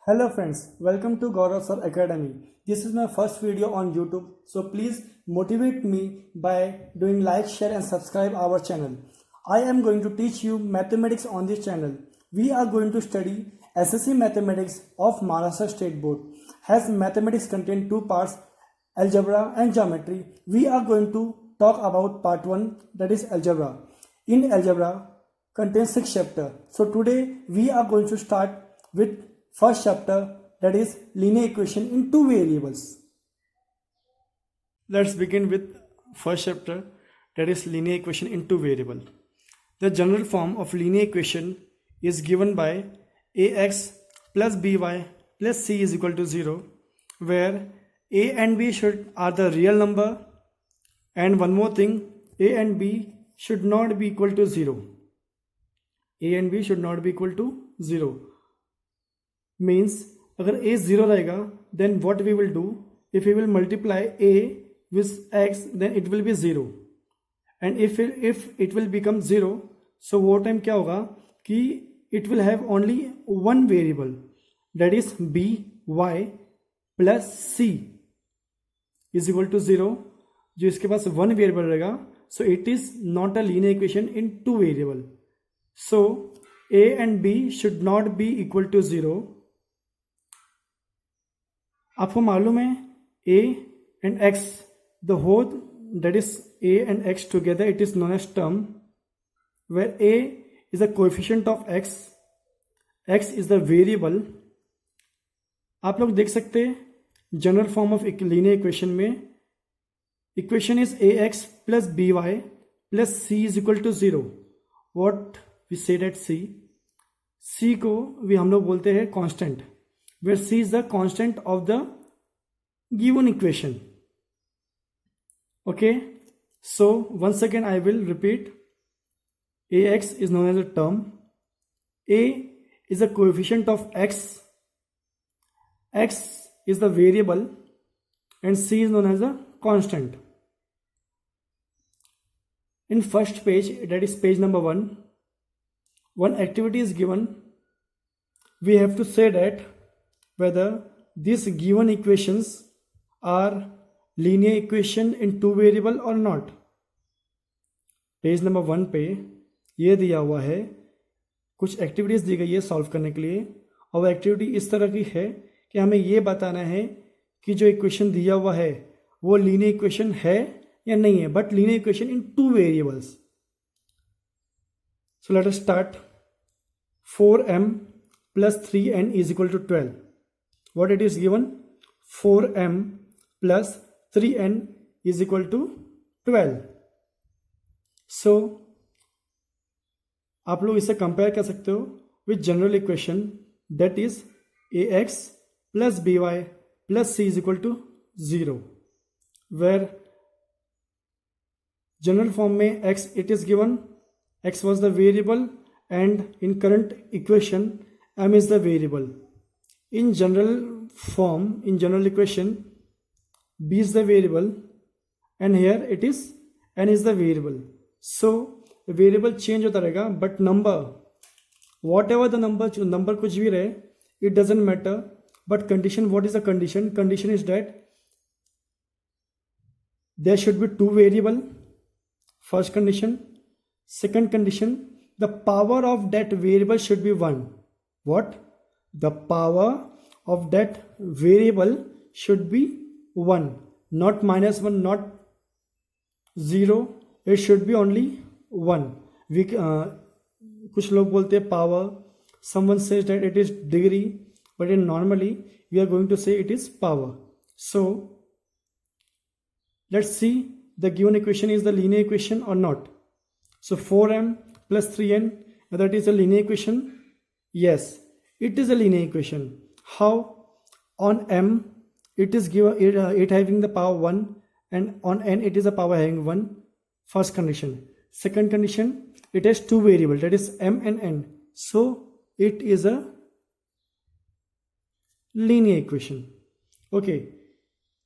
Hello friends, welcome to Gaurav Sir Academy. This is my first video on YouTube, so please motivate me by doing like, share and subscribe our channel. I am going to teach you mathematics on this channel. We are going to study SSC Mathematics of Maharashtra State Board. Has mathematics contain two parts, algebra and geometry. We are going to talk about part 1, that is algebra. In algebra contains 6 chapters. So today we are going to start with first chapter, that is linear equation in two variables. Let's begin with first chapter, that is linear equation in two variable. The general form of linear equation is given by ax plus by plus c is equal to 0, where a and b are the real number, and one more thing, a and b should not be equal to 0. a and b should not be equal to 0. Means अगर a 0 रहेगा, then what we will do, if we will multiply a with x, then it will be 0, and if it will become 0, so वो time क्या होगा कि it will have only one variable, that is b y plus c is equal to 0. जो इसके पास one variable रहेगा, so it is not a linear equation in two variable. So a and b should not be equal to 0. आपको मालूम है a and x, the whole, that is a and x together, it is known as term, where a is the coefficient of x is the variable. आप लोग देख सकते हैं general form of linear equation में equation is ax plus by plus c is equal to 0. what we say that c को भी हम लोग बोलते हैं constant, where c is the constant of the given equation. Okay, so once again I will repeat, ax is known as a term, a is the coefficient of x is the variable, and c is known as a constant. In first page, that is page number 1, one activity is given. We have to say that whether these given equations are linear equation in two variable or not. Page number 1 पे ये दिया हुआ है, कुछ activities दी गई है solve करने के लिए, और वो एक्टिविटी इस तरह की है कि हमें ये बताना है कि जो इक्वेशन दिया हुआ है वो लीनियर इक्वेशन है या नहीं है, but linear equation in two variables. So let us start. 4m plus 3n is equal to 12. What it is given? 4m plus 3n is equal to 12. So आप लोग इसे कंपेयर कर सकते हो with general equation, that is ax plus by plus c is equal to 0, where general form में x it is given, x was the variable, and in current equation m is the variable. In general form, in general equation, b is the variable, and here it is n is the variable. So the variable change होता रहेगा, but number, whatever the number कुछ भी रहे, it doesn't matter. But condition, what is the condition? Condition is that there should be two variable. First condition. Second condition, the power of that variable should be 1. What? The power of that variable should be 1, not minus 1, not 0. It should be only 1. कुछ लोग बोलते हैं power. Someone says that it is degree, but in normally we are going to say it is power. So let's see the given equation is the linear equation or not. So 4m plus 3n, whether it is a linear equation? Yes, it is a linear equation. How? On m it is given it having the power 1, and on n it is a power having 1. First condition. Second condition, it has two variable, that is m and n, so it is a linear equation. Okay,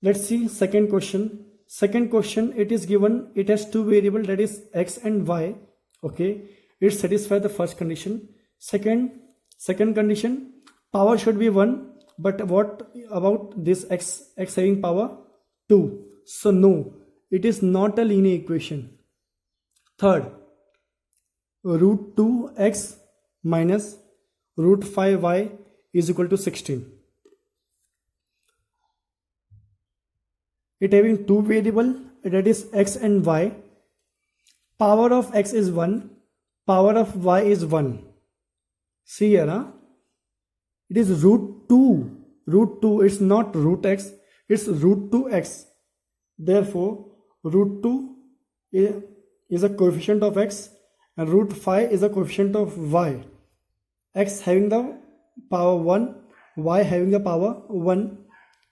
let's see second question. Second question, it is given, it has two variable, that is x and y. Okay, it satisfies the first condition. Second condition, power should be 1, But what about this x having power 2? So no, it is not a linear equation. Third, root 2x minus root 5y is equal to 16. It having two variable, that is x and y. Power of x is 1, power of y is 1. See here, huh? It is root 2. Root 2, it's not root x, it's root 2x. Therefore, root 2 is a coefficient of x and root 5 is a coefficient of y. X having the power 1, y having the power 1.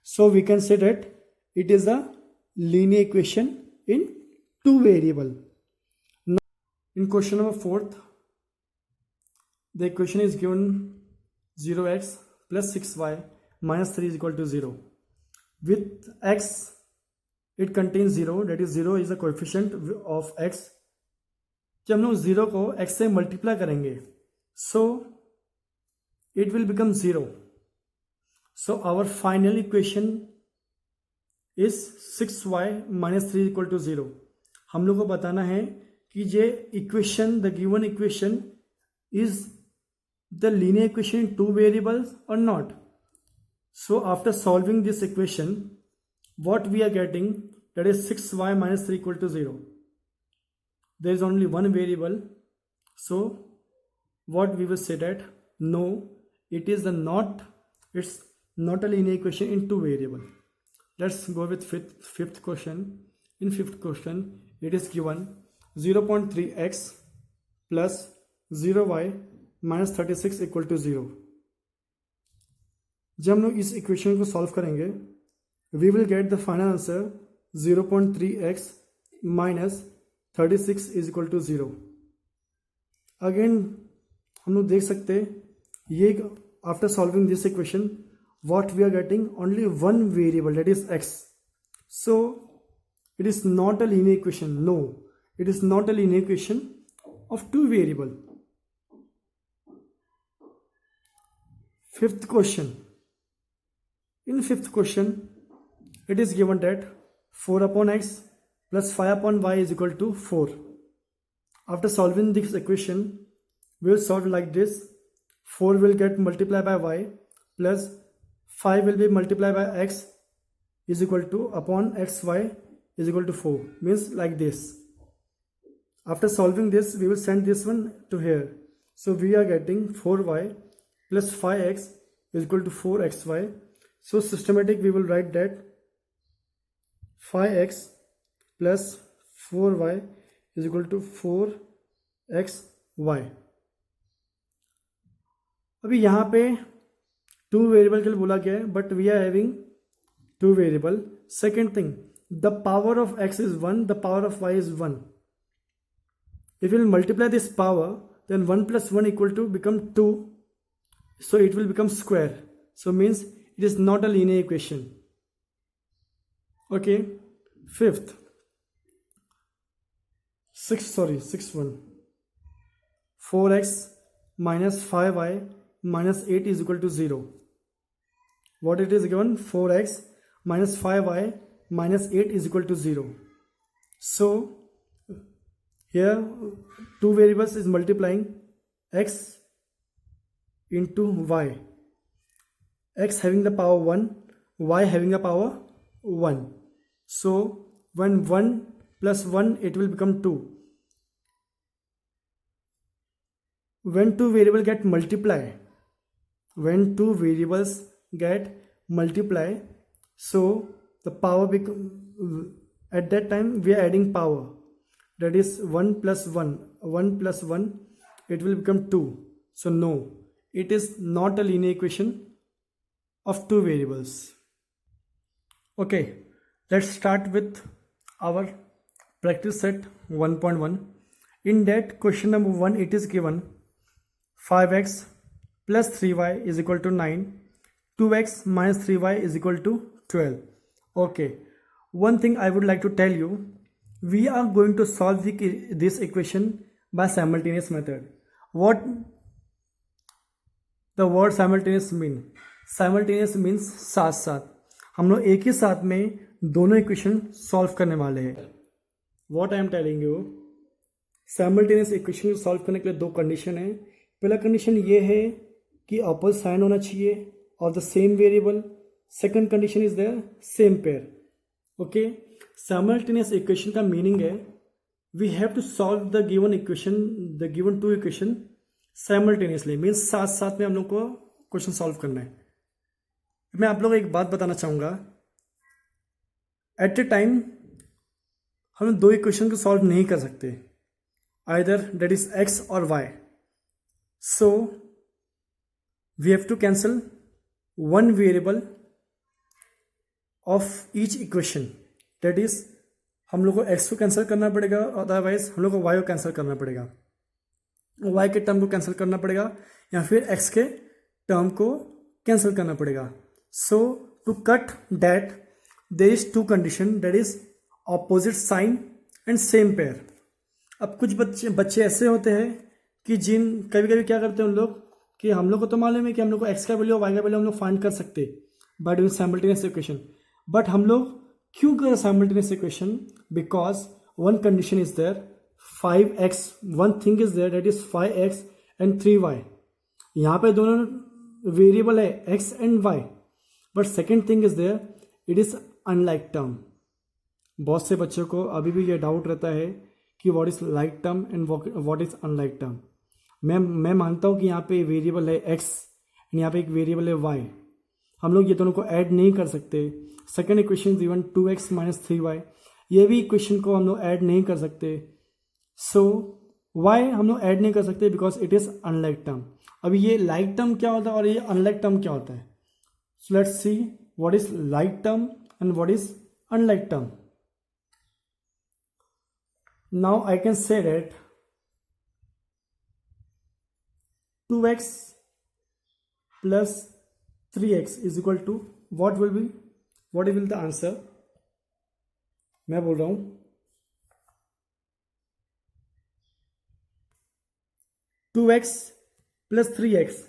So we can say that it is a linear equation in two variable. Now, in question number 4th, the equation is given 0x plus 6y minus 3 is equal to 0. With x, it contains 0, that is 0 is the coefficient of x. जब हम लोग 0 को x से multiply करेंगे, so it will become 0. So our final equation is 6y minus 3 equal to 0. हम लोग को बताना है कि ये equation, the given equation is the linear equation in two variables or not. So after solving this equation, what we are getting, that is 6y minus 3 equal to 0. There is only one variable, so what we will say that no, it's not a linear equation in two variable. Let's go with fifth question. In fifth question, it is given 0.3x plus 0y minus 36 equal to 0. जब हम लोग इस equation को solve करेंगे, we will get the final answer 0.3x minus 36 is equal to 0. Again हम लोग देख सकते ये after solving this equation, what we are getting, only one variable, that is x. So it is not a linear equation. No, it is not a linear equation of two variable. Fifth question. In fifth question, it is given that 4 upon x plus 5 upon y is equal to 4. After solving this equation, we will solve like this. 4 will get multiplied by y plus 5 will be multiplied by x is equal to upon xy is equal to 4. Means like this. After solving this, we will send this one to here. So we are getting 4y plus 5x is equal to 4xy. So systematic we will write that 5x plus 4y is equal to 4xy. अभी यहाँ पे two variable के लिए बोला गया है, but we are having two variable. Second thing, the power of x is 1, the power of y is 1. If you will multiply this power, then 1 plus 1 equal to become 2. So it will become square. So means it is not a linear equation. Okay. Fifth. Sixth one. 4x minus 5y minus 8 is equal to 0. What it is given? 4x minus 5y minus 8 is equal to 0. So here two variables is multiplying x into y. X having the power 1, y having the power 1. So when 1 plus 1, it will become 2. When two variables get multiply, so the power become, at that time we are adding power, that is 1 plus 1, it will become 2. So no, it is not a linear equation of two variables. Okay, let's start with our practice set 1.1. In that question number 1, it is given 5x plus 3y is equal to 9, 2x minus 3y is equal to 12. Okay, one thing I would like to tell you, we are going to solve this equation by simultaneous method. What the word simultaneous mean? Simultaneous means साथ साथ, हम लोग एक ही साथ में दोनों equation solve करने वाले हैं। What I am telling you, simultaneous equation solve करने के लिए दो कंडीशन है। पहला कंडीशन ये है कि अपोजिट साइन होना चाहिए और the same variable. Second condition is there same pair. Okay, simultaneous equation का मीनिंग है we have to solve the given equation, the given two equation simultaneously, means साथ साथ में हम लोग को क्वेश्चन सॉल्व करना है। मैं आप लोगों को एक बात बताना चाहूंगा, एट ए टाइम हम दो इक्वेशन को सॉल्व नहीं कर सकते, आइदर दैट इज एक्स और Y. So we have to cancel one variable of each equation, that is हम लोग को एक्स को कैंसिल करना पड़ेगा, अदरवाइज हम लोग को वाई को कैंसिल करना पड़ेगा, वाई के टर्म को कैंसिल करना पड़ेगा या फिर एक्स के टर्म को कैंसिल करना पड़ेगा। So to cut that there is two condition, that is opposite sign and same pair. अब कुछ बच्चे ऐसे होते हैं कि जिन कभी कभी क्या करते हैं उन लोग कि हम लोग को तो मालूम है कि हम लोग को एक्स का वैल्यू और वाई का वैल्यू हम लोग फाइंड कर सकते by doing simultaneous equation, but हम लोग क्यों करें simultaneous equation? Because one condition is there 5x, one thing is there that is 5x and 3y। यहाँ पे दोनों वेरिएबल है x and y, but second thing is there it is unlike term. बहुत से बच्चों को अभी भी ये डाउट रहता है कि what is like term and what is unlike term. मैं मानता हूँ कि यहाँ पे वेरिएबल है x एंड यहाँ पे एक वेरिएबल है y, हम लोग ये दोनों को ऐड नहीं कर सकते। Second equation even 2x minus 3y, ये भी इक्वेशन को हम लोग ऐड नहीं कर सकते। सो y हम लोग ऐड नहीं कर सकते because it is unlike term. अभी ये लाइक टर्म क्या होता है और ये अनलाइक टर्म क्या होता है? So let's see what is like term and what is unlike term. Now I can say that 2x plus 3x is equal to what will be the answer? मैं बोल रहा हूं 2x plus 3x,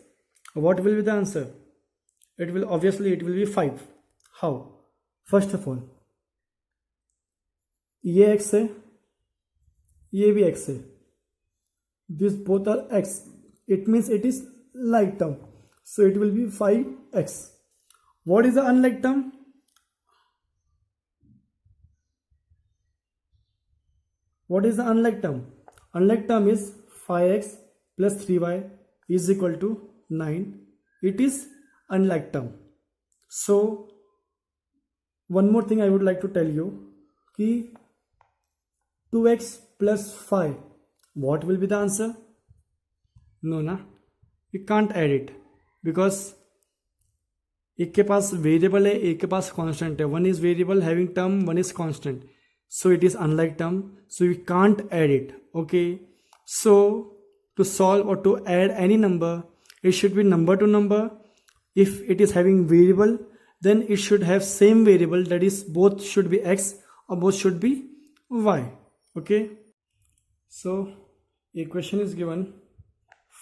what will be the answer? It will be 5. How? First of all, ये x है, ये भी x है, these both are x, it means it is like term, so it will be 5x. What is the unlike term? What is the unlike term? Unlike term is 5x plus 3y is equal to 9. It is unlike term. So one more thing I would like to tell you कि 2x plus 5, what will be the answer? No ना, you can't add it because एक के पास variable है, एक के पास constant है, one is variable having term, one is constant, so it is unlike term, so we can't add it. Okay, so to solve or to add any number, it should be number to number. If it is having variable, then it should have same variable, that is both should be x or both should be y. Okay, so equation is given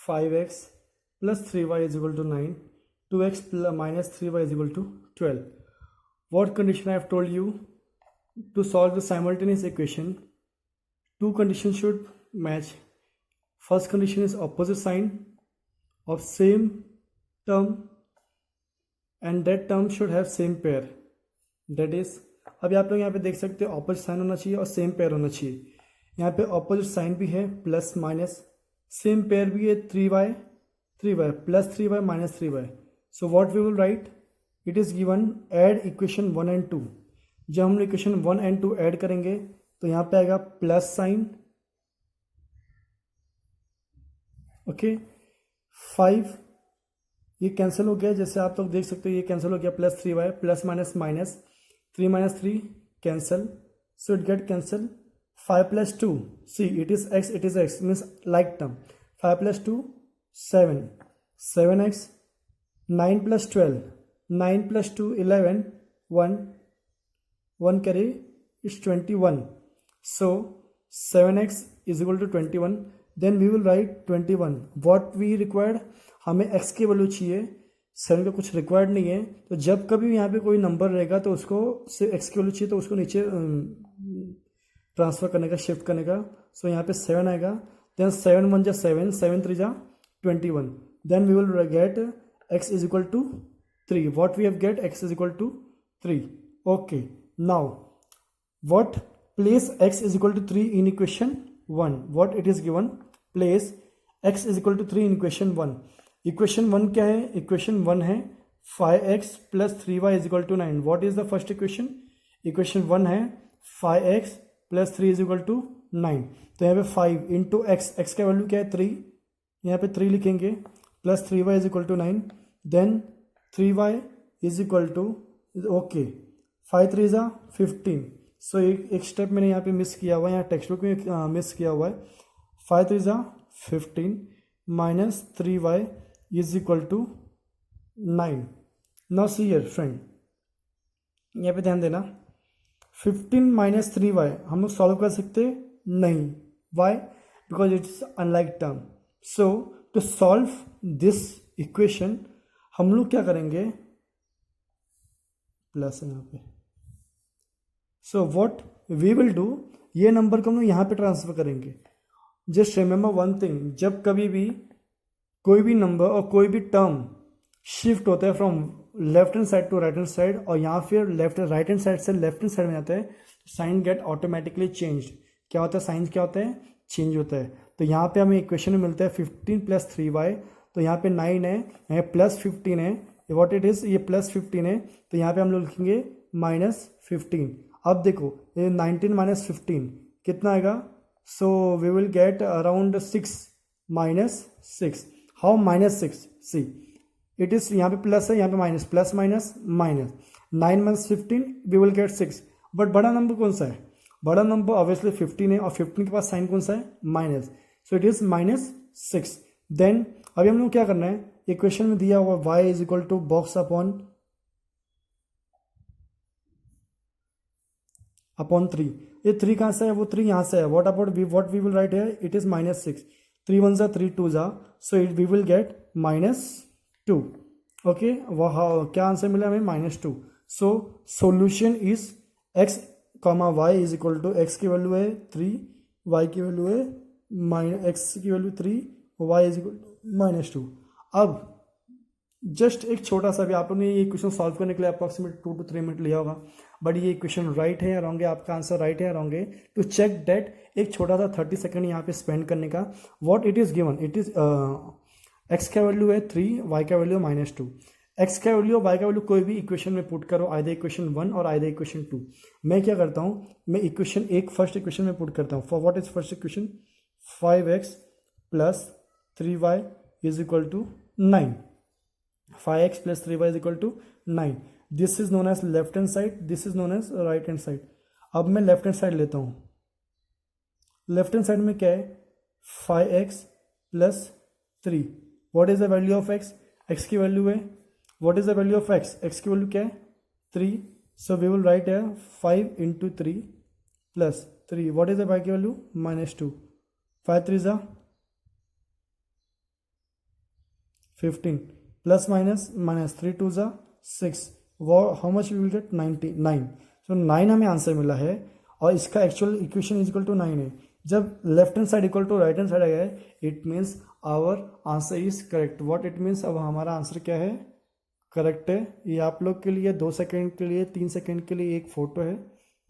5x plus 3y is equal to 9, 2x minus 3y is equal to 12. What condition I have told you? To solve the simultaneous equation, two conditions should match. First condition is opposite sign of same term and that term should have same pair. That is, अभी आप लोग यहाँ पे देख सकते हो opposite sign होना चाहिए और same pair होना चाहिए। यहाँ पे opposite sign भी है प्लस माइनस, same pair भी है 3y plus 3y minus 3y. So what we will write? It is given add equation 1 and 2. जब हम इक्वेशन 1 एंड 2 ऐड करेंगे तो यहाँ पे आएगा प्लस साइन, ओके 5 ये कैंसिल हो गया, जैसे आप लोग देख सकते हो ये कैंसिल हो गया, plus 3y plus minus minus 3 minus 3 cancel, so it get cancel. 5 plus 2, see it is x means like term, 5 plus 2 7x, 9 plus 12, 9 plus 2 11, 1 carry is 21, so 7x is equal to 21. Then we will write 21. What we required, हमें x की value चाहिए, 7 का कुछ required नहीं है, तो जब कभी यहाँ पे कोई नंबर रहेगा तो उसको एक्स की वैल्यू चाहिए तो उसको नीचे ट्रांसफर करने का, शिफ्ट करने का। सो यहाँ पे 7 आएगा, देन 7 1 जा 7, 7 3 जा 21, then we will get x is equal to 3. What we have get x is equal to 3. Okay, now what place x is equal to 3 in equation 1, what it is given, place x is equal to 3 in equation 1. equation 1 क्या है? equation 1 है 5x plus 3y is equal to 9. what is the first equation? equation 1 है 5x plus 3 is equal to 9. तो यहाँ पे 5 into x का वैल्यू क्या है 3, यहाँ पे 3 लिखेंगे, plus 3y is equal to 9, then 3y is equal to, okay 5 3 जा 15. सो एक स्टेप मैंने यहाँ पे मिस किया हुआ है, यहाँ टेक्स्ट बुक में मिस किया हुआ है. 5 3 जा 15 minus 3y is equal to 9. Now see here friend, यहाँ पे ध्यान देना, 15 माइनस 3y हम लोग सॉल्व कर सकते नहीं. Why? Because it's unlike term. So to solve this equation हम लोग क्या करेंगे, प्लस है यहाँ पे. So what we will do, ये नंबर को हम लोग यहाँ पे ट्रांसफर करेंगे. जस्ट रिमेंबर वन थिंग, जब कभी भी कोई भी नंबर और कोई भी टर्म शिफ्ट होता है from left hand side to right hand side, और यहाँ फिर राइट हैंड साइड से लेफ्ट हैंड साइड में जाता है, साइन गेट ऑटोमेटिकली चेंज्ड. क्या होता है? साइन क्या होता है? चेंज होता है. तो यहाँ पे हमें इक्वेशन में मिलता है 15 प्लस 3y, तो यहाँ पे 9 है, यहाँ प्लस 15 है, व्हाट इट इज, ये प्लस 15 है, तो यहाँ पे हम लोग लिखेंगे माइनस 15. अब देखो ये 19 माइनस 15 कितना आएगा? So we will get around 6 minus 6. How minus 6? See it is, यहाँ पे प्लस है, यहाँ पे minus, plus minus minus, 9 minus 15 we will get 6. But बड़ा नंबर कौन सा है? बड़ा नंबर ऑब्वियसली 15 है, और 15 के पास साइन कौन सा है? Minus. So it is minus 6. Then अभी हम लोग क्या करना है, इक्वेशन में दिया हुआ y is equal to box upon 3. ये 3 कहाँ से है? वो 3 यहाँ से है. वॉट वी विल राइट है, इट इज माइनस 6. 3 1 जा 3 2 जा, so it we will get minus 2. Okay, वह क्या आंसर मिला हमें? Minus 2. So solution is x comma Y is equal to, X की वैल्यू है 3, y की वैल्यू है माइनस, एक्स की value 3, y is equal to minus 2. अब जस्ट एक छोटा सा भी, आप लोगों ने ये इक्वेशन सॉल्व करने के लिए अप्रॉक्सीमेट 2 to 3 मिनट लिया होगा, बट ये इक्वेशन राइट है या रॉन्ग है, आपका आंसर राइट है या रॉन्ग है, टू चेक डेट एक छोटा सा 30 सेकंड यहाँ पे स्पेंड करने का. What it is given, it is x का वैल्यू है 3, वाई का वैल्यू माइनस 2. एक्स का वैल्यू वाई का वैल्यू कोई भी इक्वेशन में पुट करो, आइदर इक्वेशन 1 और आइदर इक्वेशन 2. मैं क्या करता हूँ, मैं इक्वेशन एक फर्स्ट इक्वेशन में पुट करता हूँ. For what is first equation, 5x plus 3y is equal to 9. 5x plus 3y is equal to 9. This is known as left hand side, this is known as right hand side. अब मैं left hand side लेता हूँ. Left hand side में क्या है? 5x plus 3. What is the value of x? x की value है, what is the value of x? x की वैल्यू क्या है? 3. सो वी विल राइट है 5 into 3 plus 3. What is the y की वैल्यू? माइनस 2. 5 3 जा 15 प्लस माइनस माइनस 3 2 जा 6. वो how much we will get? 99. So 9 हमें आंसर मिला है, और इसका actual equation is equal to 9 है. जब left hand side equal to right hand side आ गया है, it means our answer is correct. What it means, अब हमारा आंसर क्या है? करेक्ट है. ये आप लोग के लिए 2 सेकेंड के लिए, 3 सेकेंड के लिए एक फोटो है,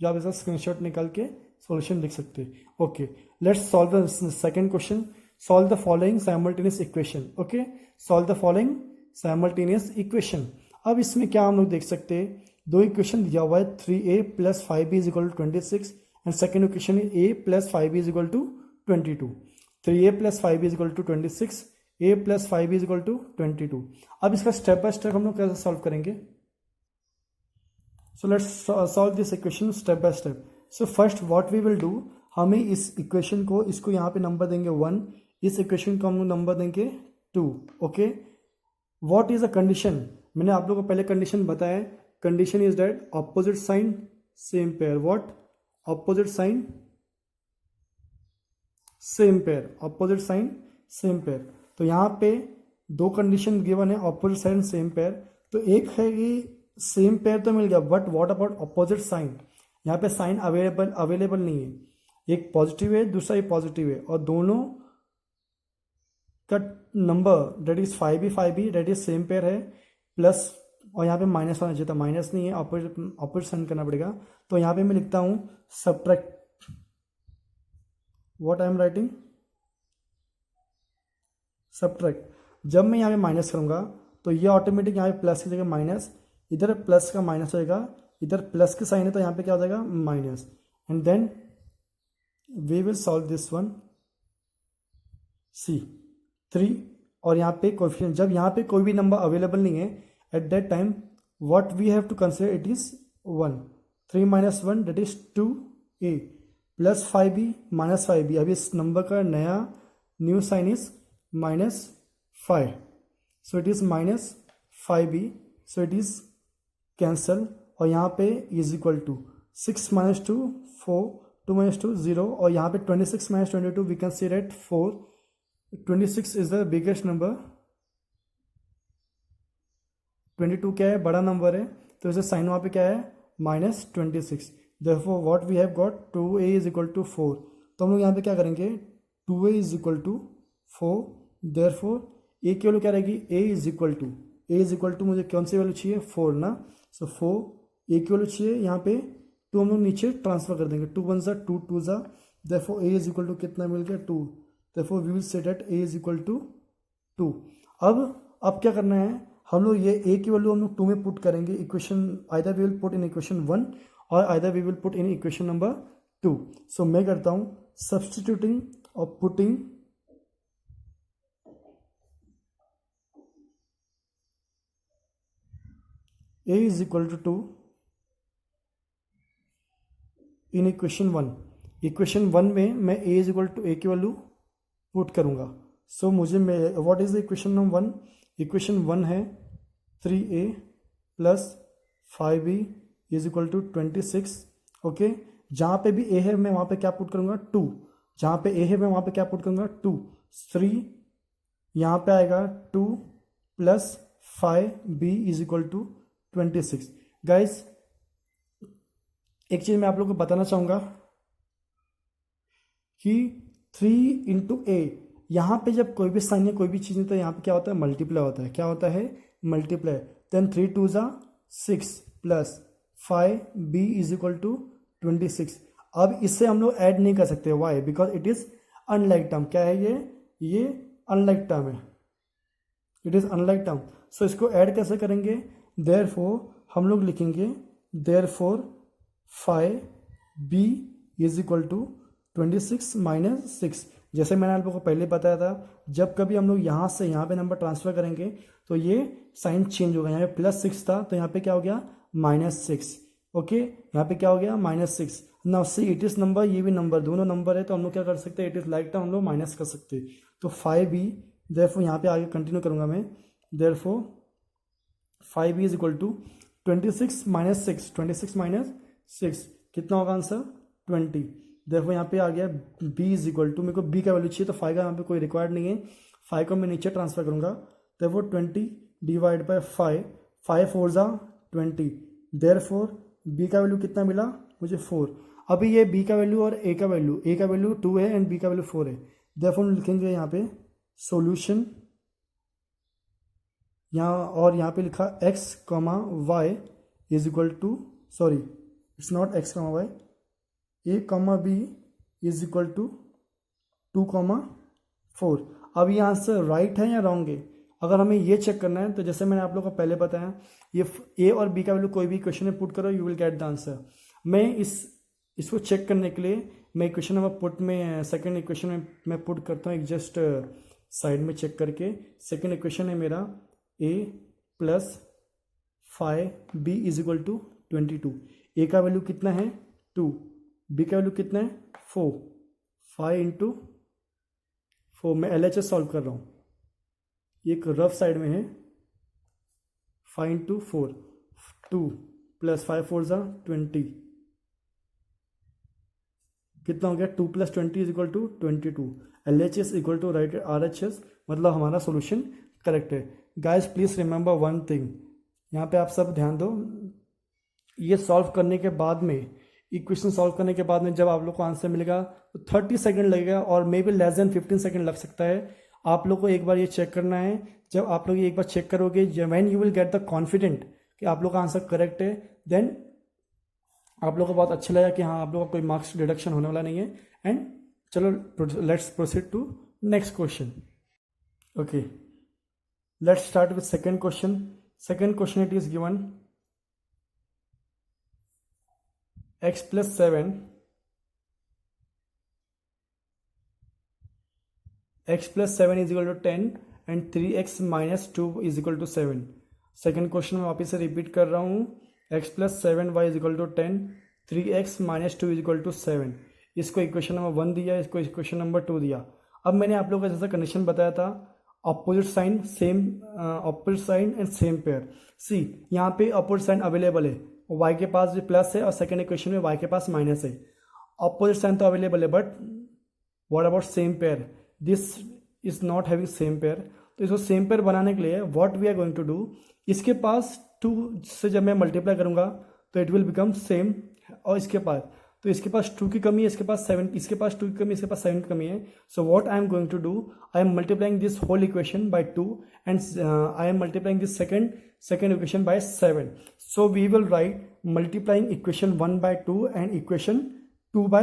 जो आप इसका स्क्रीनशॉट निकाल के सॉल्यूशन लिख सकते हैं. Okay, let's solve the second question. Solve the following simultaneous equation. Okay, solve the following simultaneous equation. अब इसमें क्या हम लोग देख सकते हैं, दो इक्वेशन दिया हुआ है, 3a plus 5b is equal to 26, and second equation है a plus 5b is equal to 22. 3a plus 5b is equal to 26, a plus 5b is equal to 22. अब इसका स्टेप बाय स्टेप हम लोग कैसे solve करेंगे. So let's solve this equation step by step. So first what we will do, हमें इस equation को, इसको यहाँ पे नंबर देंगे 1, इस इक्वेशन को हम लोग नंबर देंगे 2. Okay, what is a condition? मैंने आप लोगों को पहले कंडीशन बताया. Condition is that opposite sign same pair. What? Opposite sign same pair, opposite sign same pair. तो यहाँ पे दो कंडीशन गिवन है, ऑपोजिट साइन सेम पेयर, तो एक है कि सेम पेयर तो मिल गया, but what about opposite sign, यहाँ पे साइन अवेलेबल नहीं है, एक पॉजिटिव है दूसरा एक पॉजिटिव है, और दोनों का number that is 5b that is same pair है, प्लस और यहाँ पे माइनस होना चाहिए था, माइनस नहीं है, ऑपोजिट साइन करना पड़ेगा, तो यहाँ पे मैं लिखता हूँ subtract, what I am writing, subtract. जब मैं यहाँ पे माइनस करूँगा तो ये ऑटोमेटिक यहाँ पे प्लस की जगह माइनस, इधर प्लस का माइनस होएगा, इधर प्लस का साइन है तो यहाँ पे क्या हो जाएगा minus, and then we will solve this one, see 3, और यहाँ पे कोएफिशिएंट, जब यहाँ पे कोई भी नंबर अवेलेबल नहीं है at that time what we have to consider it is 1, 3 minus 1 that is 2a plus 5b minus 5b, अभी इस नंबर का नया new sign is -5, so it is -5b, so it is cancel, और यहाँ पे is equal to 6 minus 2 4, 2 minus 2 0, और यहाँ पे 26 minus 22 we can see that 4, 26 is the biggest number, 22 क्या है बड़ा नंबर है, तो इसे साइन वहाँ पे क्या है -26, therefore what we have got 2a is equal to 4, तो हम लोग यहाँ पे क्या करेंगे 2a is equal to 4, therefore a की वैल्यू क्या रहेगी, a is equal to मुझे कौन सी वैल्यू चाहिए 4 ना, सो 4 a की वैल्यू चाहिए, यहाँ पे 2 हम लोग नीचे ट्रांसफर कर देंगे, 2 1 ज़ा 2 2 ज़ा, therefore a is equal to कितना मिल गया 2, therefore we will say that a is equal to 2। अब क्या करना है, हम लोग ये a की वैल्यू हम लोग 2 में पुट करेंगे, equation either we will put in equation 1 और either we will put in equation number 2। सो मैं करता हूँ सब्सटीट्यूटिंग और putting a is equal to 2 in equation 1। Equation 1 में मैं a is equal to a की वैल्यू पुट करूँगा, सो मुझे what is the equation number 1, equation 1 है 3a plus 5b is equal to 26, okay, जहाँ पे भी a है मैं वहाँ पे क्या पुट करूँगा 2, जहाँ पे a है मैं वहाँ पे क्या पुट करूँगा 2, 3 यहाँ पे आएगा 2 plus 5b is equal to 26। Guys एक चीज़ मैं आप लोगों को बताना चाहूँगा कि 3 इंटू a, यहाँ पे जब कोई भी साइन या कोई भी चीज़ नहीं तो यहाँ पे क्या होता है मल्टीप्लाई होता है, क्या होता है मल्टीप्लाई, देन 3 2 ज़ा 6 plus 5b is equal to 26। अब इससे हम लोग ऐड नहीं कर सकते, why, because it is unlike term, क्या है ये अनलाइक टर्म है, it is unlike term, so इसको ऐड कैसे करेंगे, देयरफॉर हम लोग लिखेंगे therefore 5b is equal to 26 minus 6, जैसे मैंने आप लोगों को पहले बताया था, जब कभी हम लोग यहाँ से यहाँ पे नंबर ट्रांसफर करेंगे तो ये साइन चेंज होगा, यहाँ पे +6 था तो यहाँ पे क्या हो गया -6, ओके, यहाँ पे क्या हो गया -6। Now see it is number, ये भी नंबर, दोनों नंबर है तो हम लोग क्या कर सकते हैं, इट इज लाइक टर्म हम लोग माइनस कर सकते हैं, तो 5b, देयरफॉर यहाँ पे आगे कंटिन्यू करूँगा मैं, therefore 5b is equal to 26 minus 6, 26 minus 6 कितना होगा आंसर 20, देखो यहाँ पे आ गया b इज इक्वल टू, मेरे को b का वैल्यू चाहिए तो 5 का यहाँ पे कोई रिक्वायर्ड नहीं है, 5 को मैं नीचे ट्रांसफर करूँगा, देखो 20 डिवाइड बाय 5, 5 4 ज़ा 20, देयरफॉर b का वैल्यू कितना मिला मुझे 4। अभी ये b का वैल्यू और a का वैल्यू 2 है एंड b का वैल्यू 4 है, देयरफॉर हम लिखेंगे यहाँ पे सॉल्यूशन, यहाँ और यहाँ पे लिखा x, y is equal to, sorry it's not x, y, a, b is equal to 2, 4। अब ये आंसर राइट है या रॉन्ग है, अगर हमें ये चेक करना है तो जैसे मैंने आप लोगों को पहले बताया, ये a और b का वैल्यू कोई भी क्वेश्चन में पुट करो, you will get the answer. मैं इसको चेक करने के लिए मैं इक्वेशन नंबर पुट में सेकंड इक्वेशन में मैं पुट करता हूँ, एक जस्ट साइड में चेक करके, सेकंड इक्वेशन है मेरा a plus 5b is equal to 22, a का वैल्यू कितना है 2, b का वैल्यू कितना है 4, 5 इंटू 4, मैं LHS सॉल्व कर रहा हूँ, एक रफ साइड में है, 5 इंटू 4, 2 प्लस 5 4 ज़ा 20, कितना हो गया 2 + 20 is equal to 22, LHS equal to right RHS, मतलब हमारा सोल्यूशन करेक्ट है। Guys please remember one thing, यहाँ पे आप सब ध्यान दो, ये सॉल्व करने के बाद में, इक्वेशन सॉल्व करने के बाद में जब आप लोग को आंसर मिलेगा तो 30 सेकंड लगेगा और may be less than 15 second लग सकता है। आप लोग को एक बार ये चेक करना है। जब आप लोग ये एक बार चेक करोगे, when you will get the confident कि आप लोग का आंसर करेक्ट है, देन आप लोग को बहुत अच्छा लगेगा कि हाँ आप लोग का कोई मार्क्स डिडक्शन होने वाला नहीं है। एंड चलो let's proceed to next question. Okay, let's start with second question. Second question it is given x plus 7 x plus 7 is equal to 10 and 3x minus 2 is equal to 7। Second question में वापस से repeat कर रहा हूँ, x plus 7y is equal to 10, 3x minus 2 is equal to 7। इसको equation number 1 दिया, इसको equation number 2 दिया। अब मैंने आप लोगों को जैसा कंडीशन बताया था, opposite sign same, opposite sign and same pair. See यहाँ पे ऑपोजिट साइन अवेलेबल है, y के पास भी प्लस है और सेकेंड इक्वेशन में y के पास माइनस है। ऑपोजिट साइन तो अवेलेबल है, but what about same pair? This is not having same pair. तो इसको सेम पेयर बनाने के लिए what we are going to do, इसके पास 2 से जब मैं मल्टीप्लाई करूंगा तो इट विल बिकम सेम, और इसके पास तो इसके पास 2 की कमी है, इसके पास 7, इसके पास 2 की कमी, इसके पास 7 की कमी है। So what I am going to do, I am multiplying this whole equation by 2 and I am multiplying this second equation by 7. So we will write multiplying equation 1 by 2 and equation 2 by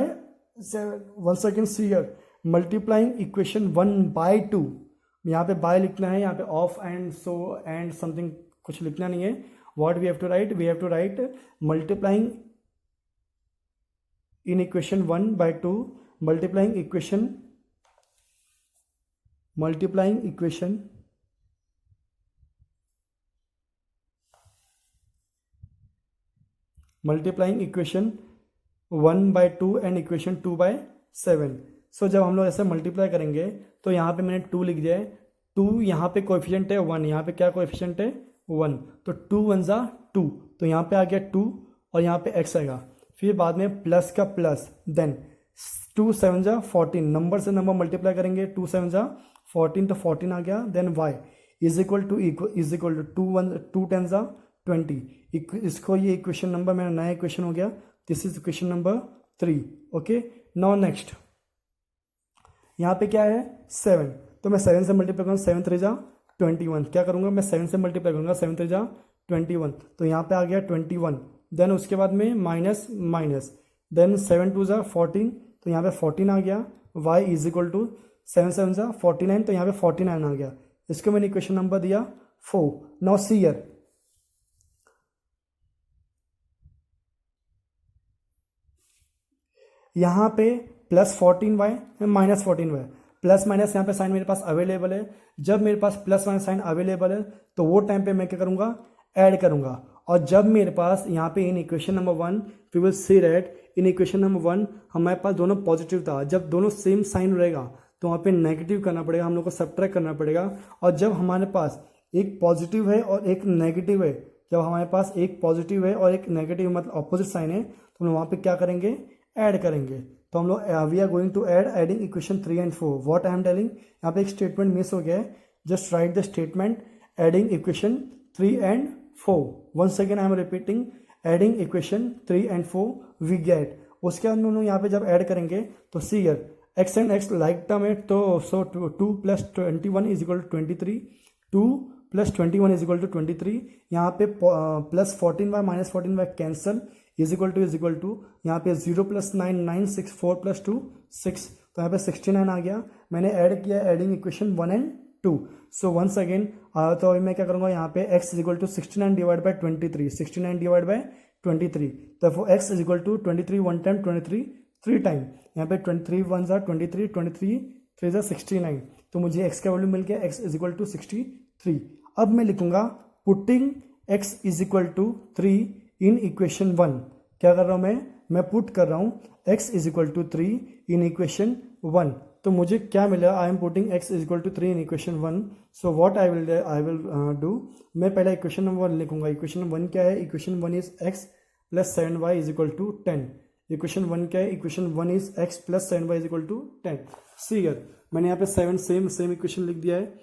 7. Once again see here, multiplying equation 1 by 2, यहाँ पे by लिखना है, यहाँ पे of and so and something कुछ लिखना नहीं है। What we have to write? We have to write multiplying in equation 1 by 2, multiplying equation 1 by 2 and equation 2 by 7। सो जब हम लोग ऐसे मल्टीप्लाई करेंगे तो यहाँ पे मैंने 2 लिख दिया है। 2 यहाँ पे कोएफिशिएंट है 1, यहाँ पे क्या कोएफिशिएंट है 1, तो 2 1 जा 2, तो यहाँ पे आ गया 2 और यहाँ पे x आएगा। फिर बाद में प्लस का प्लस, देन 2 7 जा 14, नंबर से नंबर मल्टीप्लाई करेंगे, 2 7 जा 14 तो 14 आ गया। Then y is equal to 2 10 जा 20। इसको ये इक्वेशन नंबर मेरा नया इक्वेशन हो गया, this is equation number 3। Okay, now next यहाँ पे क्या है 7, तो मैं 7 से मल्टीप्लाई करूँगा, 7 3 जा 21। क्या करूँगा मैं 7 से मल्टीप्लाई करूँगा, 7 3 जा 21, तो यहाँ पे आ गया 21। देन उसके बाद में माइनस माइनस, देन 7 2 जा 14, तो यहाँ पे 14 आ गया। y इज इक्वल टू 7 7 जा 49, तो यहाँ पे 49 आ गया। इसको मैंने इक्वेशन नंबर दिया 4। नाउ सी हियर, यहाँ पे plus 14y minus 14y, plus minus यहाँ पे साइन मेरे पास अवेलेबल है। जब मेरे पास प्लस माइनस साइन अवेलेबल है तो वो टाइम पे मैं क्या करूँगा, ऐड करूँगा। और जब मेरे पास यहाँ पे in equation number 1 we will see that in equation number 1 हमारे पास दोनों पॉजिटिव था। जब दोनों सेम साइन रहेगा तो वहाँ पे नेगेटिव करना पड़ेगा, हम लोग को सब्ट्रैक्ट करना पड़ेगा। और जब हमारे पास एक पॉजिटिव है और एक नेगेटिव है, जब हमारे पास एक पॉजिटिव है और एक नेगेटिव मतलब ऑपोजिट साइन है, तो हम लोग वहाँ पे क्या करेंगे, ऐड करेंगे। तो हम लोग we are going to add adding equation 3 and 4। What I am telling, यहाँ पे एक स्टेटमेंट मिस हो गया है, just write the statement adding equation 3 and 4। Once again I am repeating, adding equation 3 and 4 we get. उसके बाद हम लोग यहाँ पे जब ऐड करेंगे तो see here X and X like term है, तो so 2 + 21 is equal to 23, 2 + 21 is equal to 23। यहाँ पे plus 14y minus 14y cancel, is equal to यहाँ पे 0 + 9 9 6 4 + 2 6, तो यहाँ पे 69 आ गया। मैंने ऐड किया adding equation 1 and 2। So once again तो अभी मैं क्या करूँगा, यहाँ पे x is equal to 69 divide by 23, 69 divide by 23, तो x is equal to 23 1 time 23 3 time, यहाँ पे 23 1 जा 23, 23 3 जा 69, तो मुझे x का वैल्यू मिल गया, x इज इक्वल टू 63। अब मैं लिखूंगा putting x is equal to 3 in equation 1। क्या कर रहा हूँ मैं पुट कर रहा हूँ x is equal to 3 in equation 1, तो मुझे क्या मिला, I am putting x is equal to 3 in equation 1। So what I will do, मैं पहले इक्वेशन नंबर 1 लिखूंगा। इक्वेशन नंबर 1 क्या है, equation 1 is x + 7y is equal to 10। Equation 1 क्या है, equation 1 is x + 7y is equal to 10। See here मैंने यहाँ पे 7 सेम इक्वेशन लिख दिया है,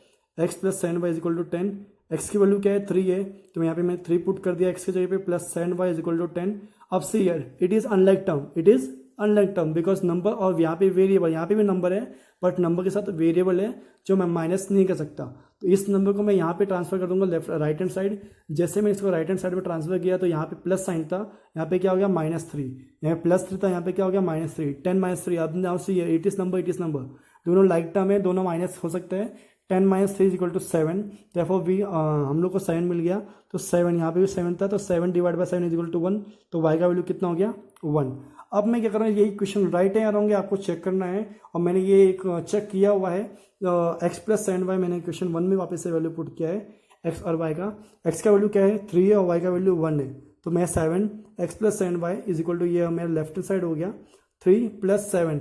x plus 7y is equal to 10, x की वैल्यू क्या है 3 है, तो यहाँ पे मैं 3 पुट कर दिया एक्स की जगह पे, plus 7y is equal to 10. अब see here it is unlike term, it is unlike term because number, और यहाँ पे वेरिएबल, यहाँ पे भी नंबर है बट नंबर के साथ वेरिएबल है जो मैं माइनस नहीं कर सकता. तो इस नंबर को मैं यहाँ पे ट्रांसफर कर दूंगा लेफ्ट राइट हैंड साइड. जैसे मैं इसको राइट हैंड साइड पे ट्रांसफर किया तो यहाँ पे प्लस साइन था, यहाँ पे क्या हो गया -3, यहाँ पे +3 था, यहाँ पे क्या हो गया -3, 10 -3. अब now C it is number, दोनों लाइक टर्म है, दोनों माइनस हो सकते हैं. 10 - 3 इक्वल टू 7, therefore वी हम लोग को 7 मिल गया. तो 7 यहाँ पे भी 7 था, तो 7 divide by 7 is equal to 1. तो y का वैल्यू कितना हो गया 1. अब मैं क्या कर रहा हूँ, ये इक्वेशन राइट है या रॉन्ग है आपको चेक करना है. और मैंने ये एक चेक किया हुआ है, x प्लस 7y मैंने इक्वेशन 1 में वापस से वैल्यू पुट किया है x और y का. x का वैल्यू क्या है 3 है और y का वैल्यू 1 है. तो मैं 7 x plus 7y is equal to, ये मेरा लेफ्ट साइड हो गया 3 प्लस 7,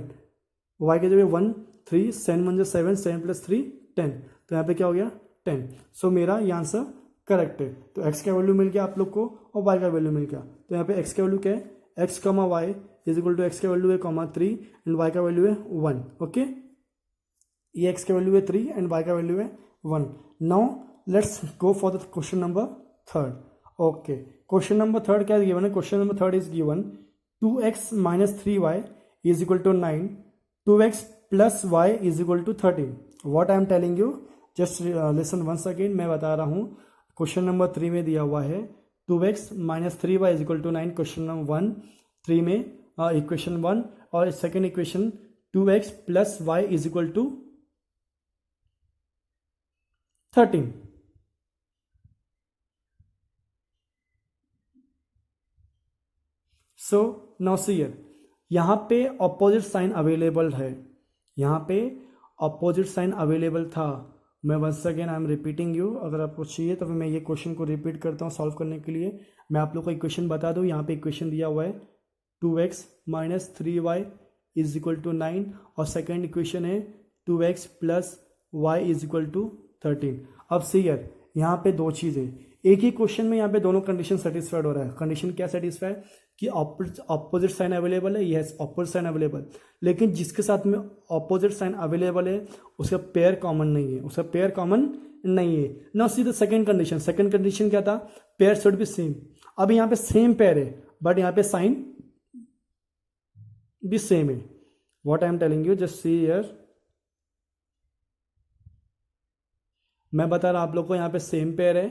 y के जगह 1, 3 7 1 7, 7 प्लस 3 10. तो यहाँ पे क्या हो गया 10. सो मेरा ये आंसर करेक्ट है. तो x का वैल्यू मिल गया आप लोग को और y का वैल्यू मिल गया. तो यहाँ पे x का वैल्यू क्या है, x comma y is equal to, x का वैल्यू है 3 एंड y का वैल्यू है 1. ओके, ये x का वैल्यू है 3 एंड y का वैल्यू है 1. Now let's go for the question number 3. Okay, question number 3 क्या गिवन है, question number 3 is given 2x minus 3y is equal to 9, 2x plus y is equal to 13. What I am telling you, just listen once again. मैं बता रहा हूँ, question number 3 में दिया हुआ है 2x minus 3y is equal to 9, question number 1 3 में equation 1, और second equation 2x plus y is equal to 13. So now see here, यहाँ पे ऑपोजिट साइन अवेलेबल है, यहाँ पे ऑपोजिट साइन अवेलेबल था. मैं once again I am repeating you, अगर आपको चाहिए तो फिर मैं ये क्वेश्चन को रिपीट करता हूँ सॉल्व करने के लिए. मैं आप लोग को इक्वेशन बता दूँ, यहाँ पे इक्वेशन दिया हुआ है 2x minus 3y is equal to 9, और सेकेंड इक्वेशन है 2x plus y is equal to 13. अब सी हियर, यहाँ पे दो चीज़ें, एक ही क्वेश्चन में यहाँ पे दोनों कंडीशन सेटिस्फाइड हो रहा है. कंडीशन क्या सेटिस्फाई कि ऑपोजिट साइन अवेलेबल है, यस ऑपोजिट साइन अवेलेबल, लेकिन जिसके साथ में ऑपोजिट साइन अवेलेबल है उसका पेयर कॉमन नहीं है, उसका पेयर कॉमन नहीं है. Now see the second condition, second condition क्या था, पेयर शुड बी सेम. अब यहाँ पे सेम पेयर है बट यहाँ पे साइन भी सेम है. What I am telling you, just see here, मैं बता रहा आप लोग को, यहाँ पे सेम पेयर है,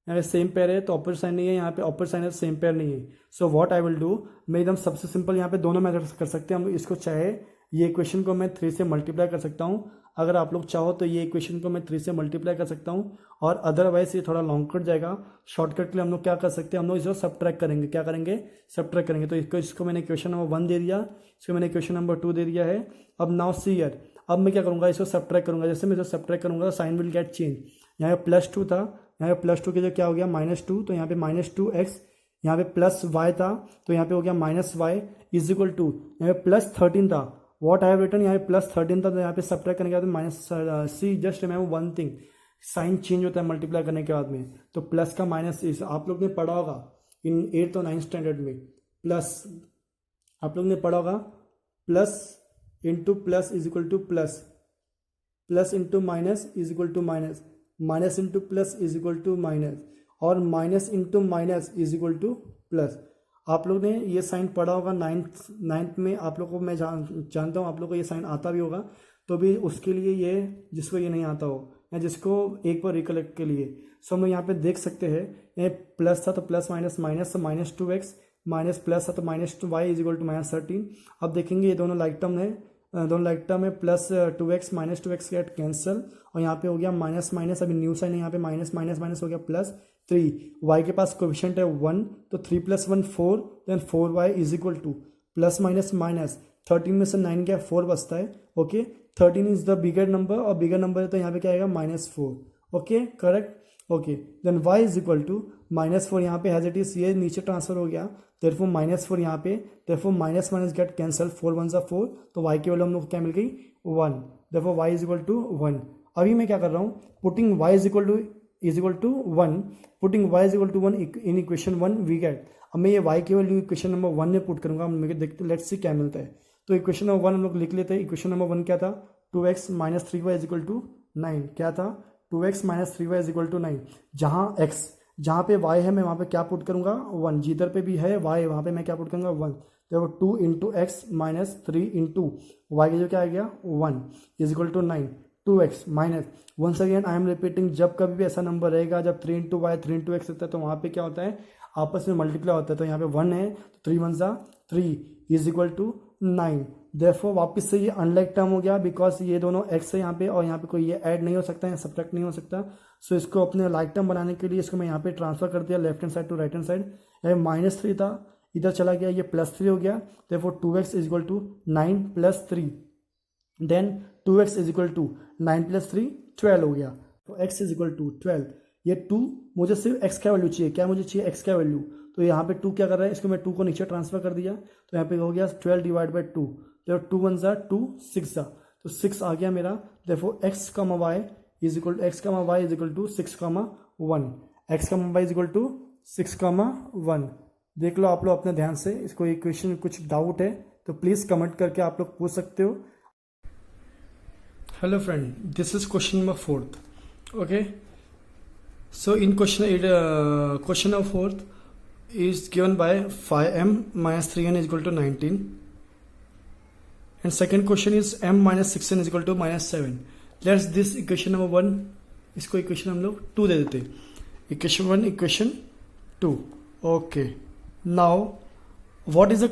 यहाँ पे सेम पेयर है तो ऑपोजिट साइन नहीं है, यहाँ पे ऑपोजिट साइन है सेम पेयर नहीं है. So what I will do, मैं एकदम सबसे सिंपल यहाँ पे दोनों मेथड कर सकते हैं हम इसको. चाहे ये इक्वेशन को मैं 3 से मल्टीप्लाई कर सकता हूँ, अगर आप लोग चाहो तो ये इक्वेशन को मैं 3 से मल्टीप्लाई कर सकता हूँ, और अदरवाइज ये थोड़ा लॉन्ग कट जाएगा. शॉर्टकट के लिए हम लोग क्या कर सकते हैं, हम लोग इसको सब्ट्रैक्ट करेंगे. क्या करेंगे, सब्ट्रैक्ट करेंगे. तो इसको मैंने इक्वेशन नंबर 1 दे दिया, इसको मैंने इक्वेशन नंबर 2 दे दिया है. अब नाउ सी हियर, अब मैं क्या करूँगा, इसको सब्ट्रैक्ट करूँगा. जैसे मैं इसको सब्ट्रैक्ट करूँगा तो साइन विल गेट चेंज. यहाँ पे +2 था, यहाँ पे +2 के जो क्या हो गया -2, तो यहाँ पे -2x, यहाँ पे प्लस y था तो यहाँ पे हो गया -y इज इक्वल टू, यहाँ पे +13 था. व्हाट आई हैव रिटन, यहाँ पे +13 था तो यहाँ पे सब्ट्रैक्ट करने के बाद -c. Just remember one thing, sign change होता है मल्टीप्लाई करने के बाद में. तो प्लस का माइनस, इस आप लोग ने पढ़ा होगा इन 8th और 9th स्टैंडर्ड में, प्लस आप लोग ने पढ़ा होगा plus into plus is equal to plus, plus into minus is equal to minus, minus into plus is equal to minus, और minus into minus is equal to plus. आप लोग ने ये साइन पढ़ा होगा 9th में. आप लोग को मैं जानता हूँ आप लोग को ये साइन आता भी होगा, तो भी उसके लिए ये, जिसको ये नहीं आता हो या जिसको एक बार रिकलेक्ट के लिए, सो हम लोग यहाँ पे देख सकते हैं, ये प्लस था तो प्लस माइनस माइनस, तो -2x, माइनस प्लस था तो -2y इज इक्वल टू -13. अब देखेंगे ये दोनों लाइक टर्म है, दोनों लाइक टर्म है, plus 2x -2x get cancel, और यहाँ पे हो गया माइनस माइनस, अभी न्यू साइन है यहाँ पे माइनस माइनस माइनस हो गया +3. y के पास कोएफिशिएंट है 1, तो 3 + 1 4, then 4y is equal to plus minus minus, 13 में से 9 गया 4 बचता है. Okay, 13 is the bigger number, और बिगर नंबर है तो यहाँ पे क्या आएगा -4. Okay, correct. Okay, then y is equal to -4, यहाँ पे हैज इट इज, ये नीचे ट्रांसफर हो गया, देयरफॉर -4 यहाँ पे, therefore minus minus get cancel, 4 1 ज़ा 4, तो y की वैल्यू हम लोग क्या मिल गई 1, therefore y is equal to 1. अभी मैं क्या कर रहा हूँ, putting y is equal to 1, putting y is equal to 1 in equation 1 we get. अब मैं ये y की वैल्यू इक्वेशन नंबर 1 में पुट करूँगा, मेरे देखते लेट्स सी क्या मिलता है. तो इक्वेशन नंबर 1 हम लोग लिख लेते हैं. इक्वेशन नंबर 1 क्या था, 2x - 3y is equal to 9 क्या था 2x minus 3y is equal to 9। जहाँ पे y है मैं वहाँ पे क्या पुट करूँगा 1, जिधर पे भी है y वहाँ पे मैं क्या पुट करूँगा 1। तो 2 into x minus 3 into y का जो क्या आ गया 1 is equal to 9। 2x minus once again I am repeating, जब कभी भी ऐसा नंबर रहेगा जब 3 इंटू वाई 3 इंटू एक्स होता है तो वहाँ पे क्या होता है आपस में मल्टीप्लाई होता है। तो यहाँ पे 1 है तो 3 1 3 इज इक्वल टू 9। देयरफॉर वापस से ये अनलाइक टर्म हो गया बिकॉज ये दोनों x है यहाँ पे और यहाँ पे कोई ये ऐड नहीं हो सकता है, सब्ट्रैक्ट नहीं हो सकता। सो इसको अपने लाइक टर्म बनाने के लिए इसको मैं यहाँ पे ट्रांसफर कर दिया left hand side to right hand side. -3 था इधर चला गया, ये +3 हो गया। Therefore 2x is equal to 9 + 3 then 2x is equal to 9 + 3 12 हो गया। तो x इज इक्वल टू 12। ये 2 मुझे सिर्फ x का वैल्यू चाहिए, क्या मुझे चाहिए x का वैल्यू। तो यहाँ पे 2 क्या कर रहा है, इसको मैं 2 को नीचे ट्रांसफर कर दिया तो यहाँ पे हो गया 12 डिवाइड बाई 2। तो 2 1 2 6 तो 6 आ गया मेरा। देखो x, y is equal to 6, y is equal to 1, x, y is equal to 6, 1। देख लो आप लोग अपने ध्यान से, इसको इक्वेशन में कुछ डाउट है तो प्लीज कमेंट करके आप लोग पूछ सकते हो। Hello friend, this is question number 4th। Okay, so in question number 4th is given by 5m minus 3n is equal to 19 and second question is m minus 6n is equal to -7। let's this equation number 1 इसको equation हम लोग 2 दे देते, equation 1 equation 2। Okay, now what is the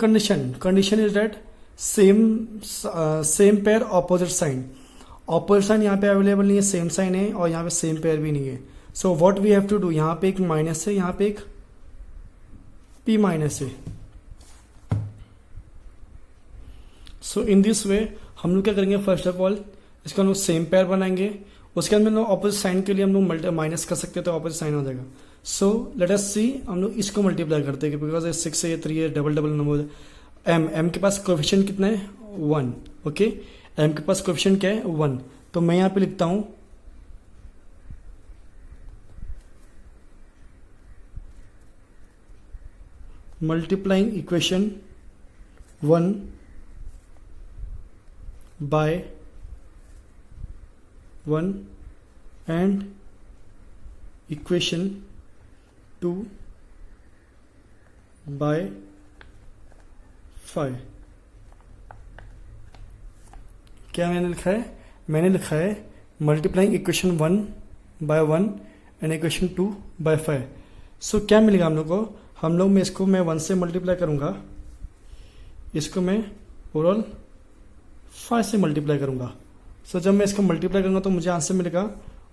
condition is that same pair opposite sign. Opposite sign यहाँ पे available नहीं है, same sign है और यहाँ पे सेम पेयर भी नहीं है। So what we have to do, यहाँ पे एक माइनस है, यहाँ पे एक p माइनस है। सो इन दिस वे हम लोग क्या करेंगे, फर्स्ट ऑफ ऑल इसको हम लोग सेम पेयर बनाएंगे, उसके अंदर लोग ऑपोजिट साइन के लिए हम लोग माइनस कर सकते हैं तो ऑपोजिट साइन हो जाएगा। सो लेट अस सी, हम लोग इसको मल्टीप्लाई करते हैं बिकॉज ये 6 है, ये 3 है, डबल नंबर m के पास कोएफिशिएंट कितना है 1। ओके, m के पास कोएफिशिएंट क्या है 1। तो मैं यहाँ पे लिखता हूं multiplying equation 1 by 1 and equation 2 by 5। क्या मैंने लिखा है, मैंने लिखा है multiplying equation 1 by 1 and equation 2 by 5। सो क्या मिलेगा हम लोग को, हम लोग में इसको मैं 1 से मल्टीप्लाई करूंगा, इसको मैं ओवरऑल 5 से मल्टीप्लाई करूंगा। सो जब मैं इसको मल्टीप्लाई करूंगा तो मुझे आंसर मिलेगा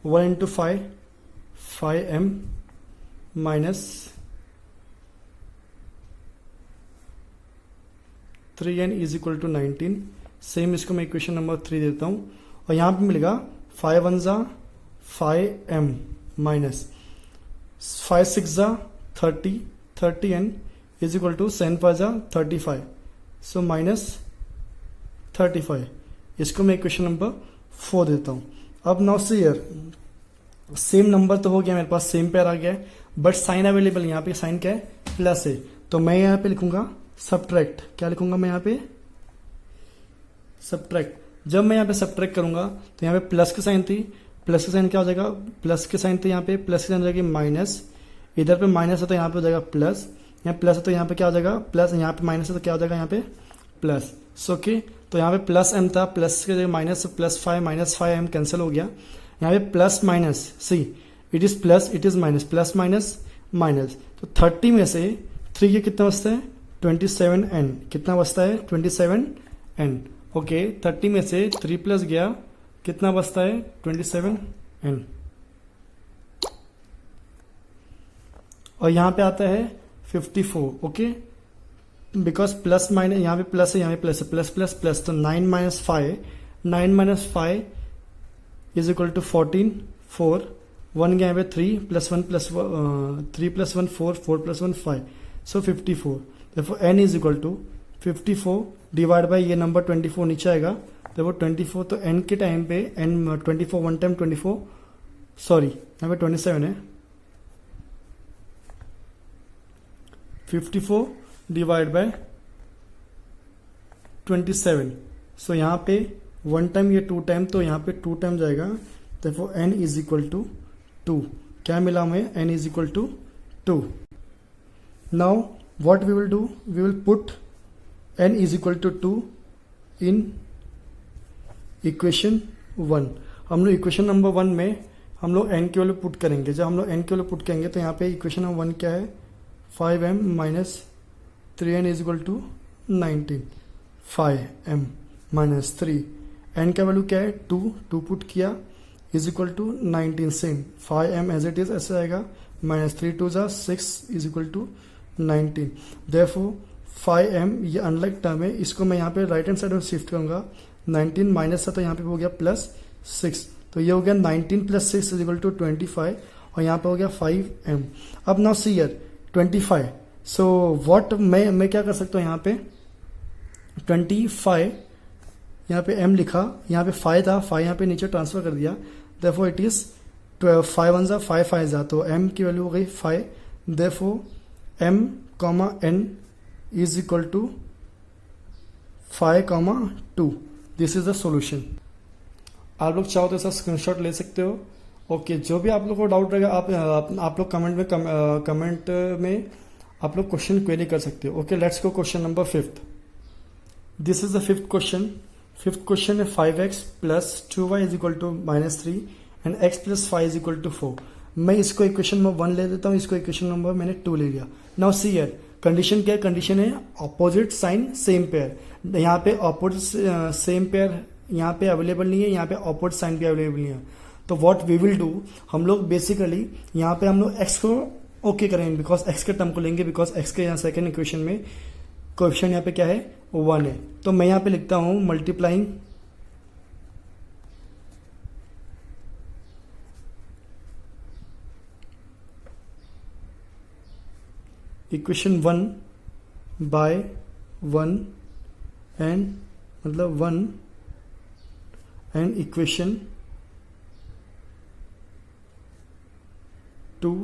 1 into 5 5m minus 3n is equal to 19। Same इसको मैं इक्वेशन नंबर 3 देता हूं और यहां पे मिलेगा 5 1 5m minus 5 6 30 30n is equal to 7 5 35। So minus 35, इसको मैं इक्वेशन नंबर 4 देता हूं। अब now see here, same number तो हो गया मेरे पास, सेम पेयर आ गया है, बट साइन अवेलेबल, यहाँ पे साइन क्या है प्लस है। तो मैं यहाँ पे लिखूंगा सब्ट्रैक्ट, क्या लिखूंगा मैं यहाँ पे सब्ट्रैक्ट। जब मैं यहाँ पे सब्ट्रैक्ट करूंगा तो यहाँ पे प्लस की साइन थी, प्लस की साइन क्या हो जाएगा, प्लस की साइन थी यहाँ पे, प्लस की साइन हो जाएगी माइनस, इधर पे माइनस है तो यहाँ पे हो जाएगा प्लस, यहाँ प्लस है तो यहाँ पे क्या हो जाएगा प्लस, यहाँ पे माइनस है तो क्या हो जाएगा यहाँ पे प्लस। सो ओके, तो यहाँ पे प्लस m था, प्लस के जगह माइनस, +5 -5m कैंसिल हो गया। यहाँ पे plus minus, C it is plus it is minus, plus minus minus. तो 30 में से 3 के कितना बचता है 27n, कितना बचता है 27n। ओके, 30 में से 3 प्लस गया, कितना बचता है 27n। और यहाँ पे आता है 54। ओके, बिकॉज प्लस माइनस, यहाँ पे प्लस है, यहाँ पे प्लस है, प्लस प्लस प्लस, तो 9 - 5 इज इक्वल टू 14 4 1 गया यहाँ पे 3 + 1 + 3 + 1 4 4 + 1 5। सो 54। देखो n is equal to 54 divide by ये नंबर 24 नीचे आएगा। देखो 24, तो n के टाइम पे n 24 1 टाइम 24, सॉरी यहाँ पे 27 है, 54 डिवाइड बाय 27। सो यहाँ पे 1 टाइम, ये 2 टाइम, तो यहाँ पे 2 टाइम जाएगा therefore n is equal to 2. क्या मिला हमें? n is equal to 2. Now what we will do, we will put n is equal to 2 in equation 1. हम लोग इक्वेशन नंबर 1 में हम लोग n की वैल्यू पुट करेंगे. जब हम लोग n की वैल्यू पुट करेंगे तो यहाँ पे इक्वेशन नंबर 1 क्या है? 5m minus 3n is equal to 19. 5m minus 3, n का वैल्यू क्या है? 2 पुट किया is equal to 19. Same 5m as it is ऐसे आएगा, minus 3 2 6 is equal to 19. Therefore 5m ये अनलाइक टर्म है, इसको मैं यहाँ पे राइट हैंड साइड में शिफ्ट करूंगा. 19 माइनस था तो यहाँ पे हो गया प्लस 6, तो ये हो गया 19 प्लस 6 इज इक्वल टू 25 और यहाँ पे हो गया 5m. अब now see here 25. So what मैं क्या कर सकता हूँ? यहाँ पे 25 यहाँ पे m लिखा, यहाँ पे 5 था, 5 यहाँ पे नीचे ट्रांसफर कर दिया. देयरफॉर इट इज 5 1 जा 5 5 जा, तो m की वैल्यू हो गई 5. Therefore m comma n is equal to 5 comma 2. This is the solution. आप लोग चाहो तो इसका स्क्रीनशॉट ले सकते हो. ओके, जो भी आप लोग को डाउट रहेगा आप लोग कमेंट में आप लोग क्वेश्चन क्वेरी कर सकते हो. Okay, let's go question number 5. This is the 5th question. 5th question है 5x plus 2y is equal to minus 3 and x plus 5 is equal to 4. मैं इसको इक्वेशन नंबर 1 ले लेता हूँ, इसको इक्वेशन नंबर मैंने 2 ले लिया. नाउ सी हियर कंडीशन क्या है? कंडीशन है ऑपोजिट साइन सेम पेयर. यहाँ पे ऑपोजिट सेम पेयर यहाँ पे अवेलेबल नहीं है, यहाँ पे ऑपोजिट साइन भी अवेलेबल नहीं है. तो व्हाट वी विल डू, हम लोग बेसिकली यहाँ पे हम लोग x को ओके करेंगे बिकॉज x के टर्म को लेंगे, बिकॉज x के यहाँ सेकेंड इक्वेशन में कोएफिशिएंट यहाँ पे क्या है? 1 है. तो मैं यहाँ पे लिखता हूँ मल्टीप्लाइंग इक्वेशन 1 बाय 1 एंड मतलब 1 एंड इक्वेशन 2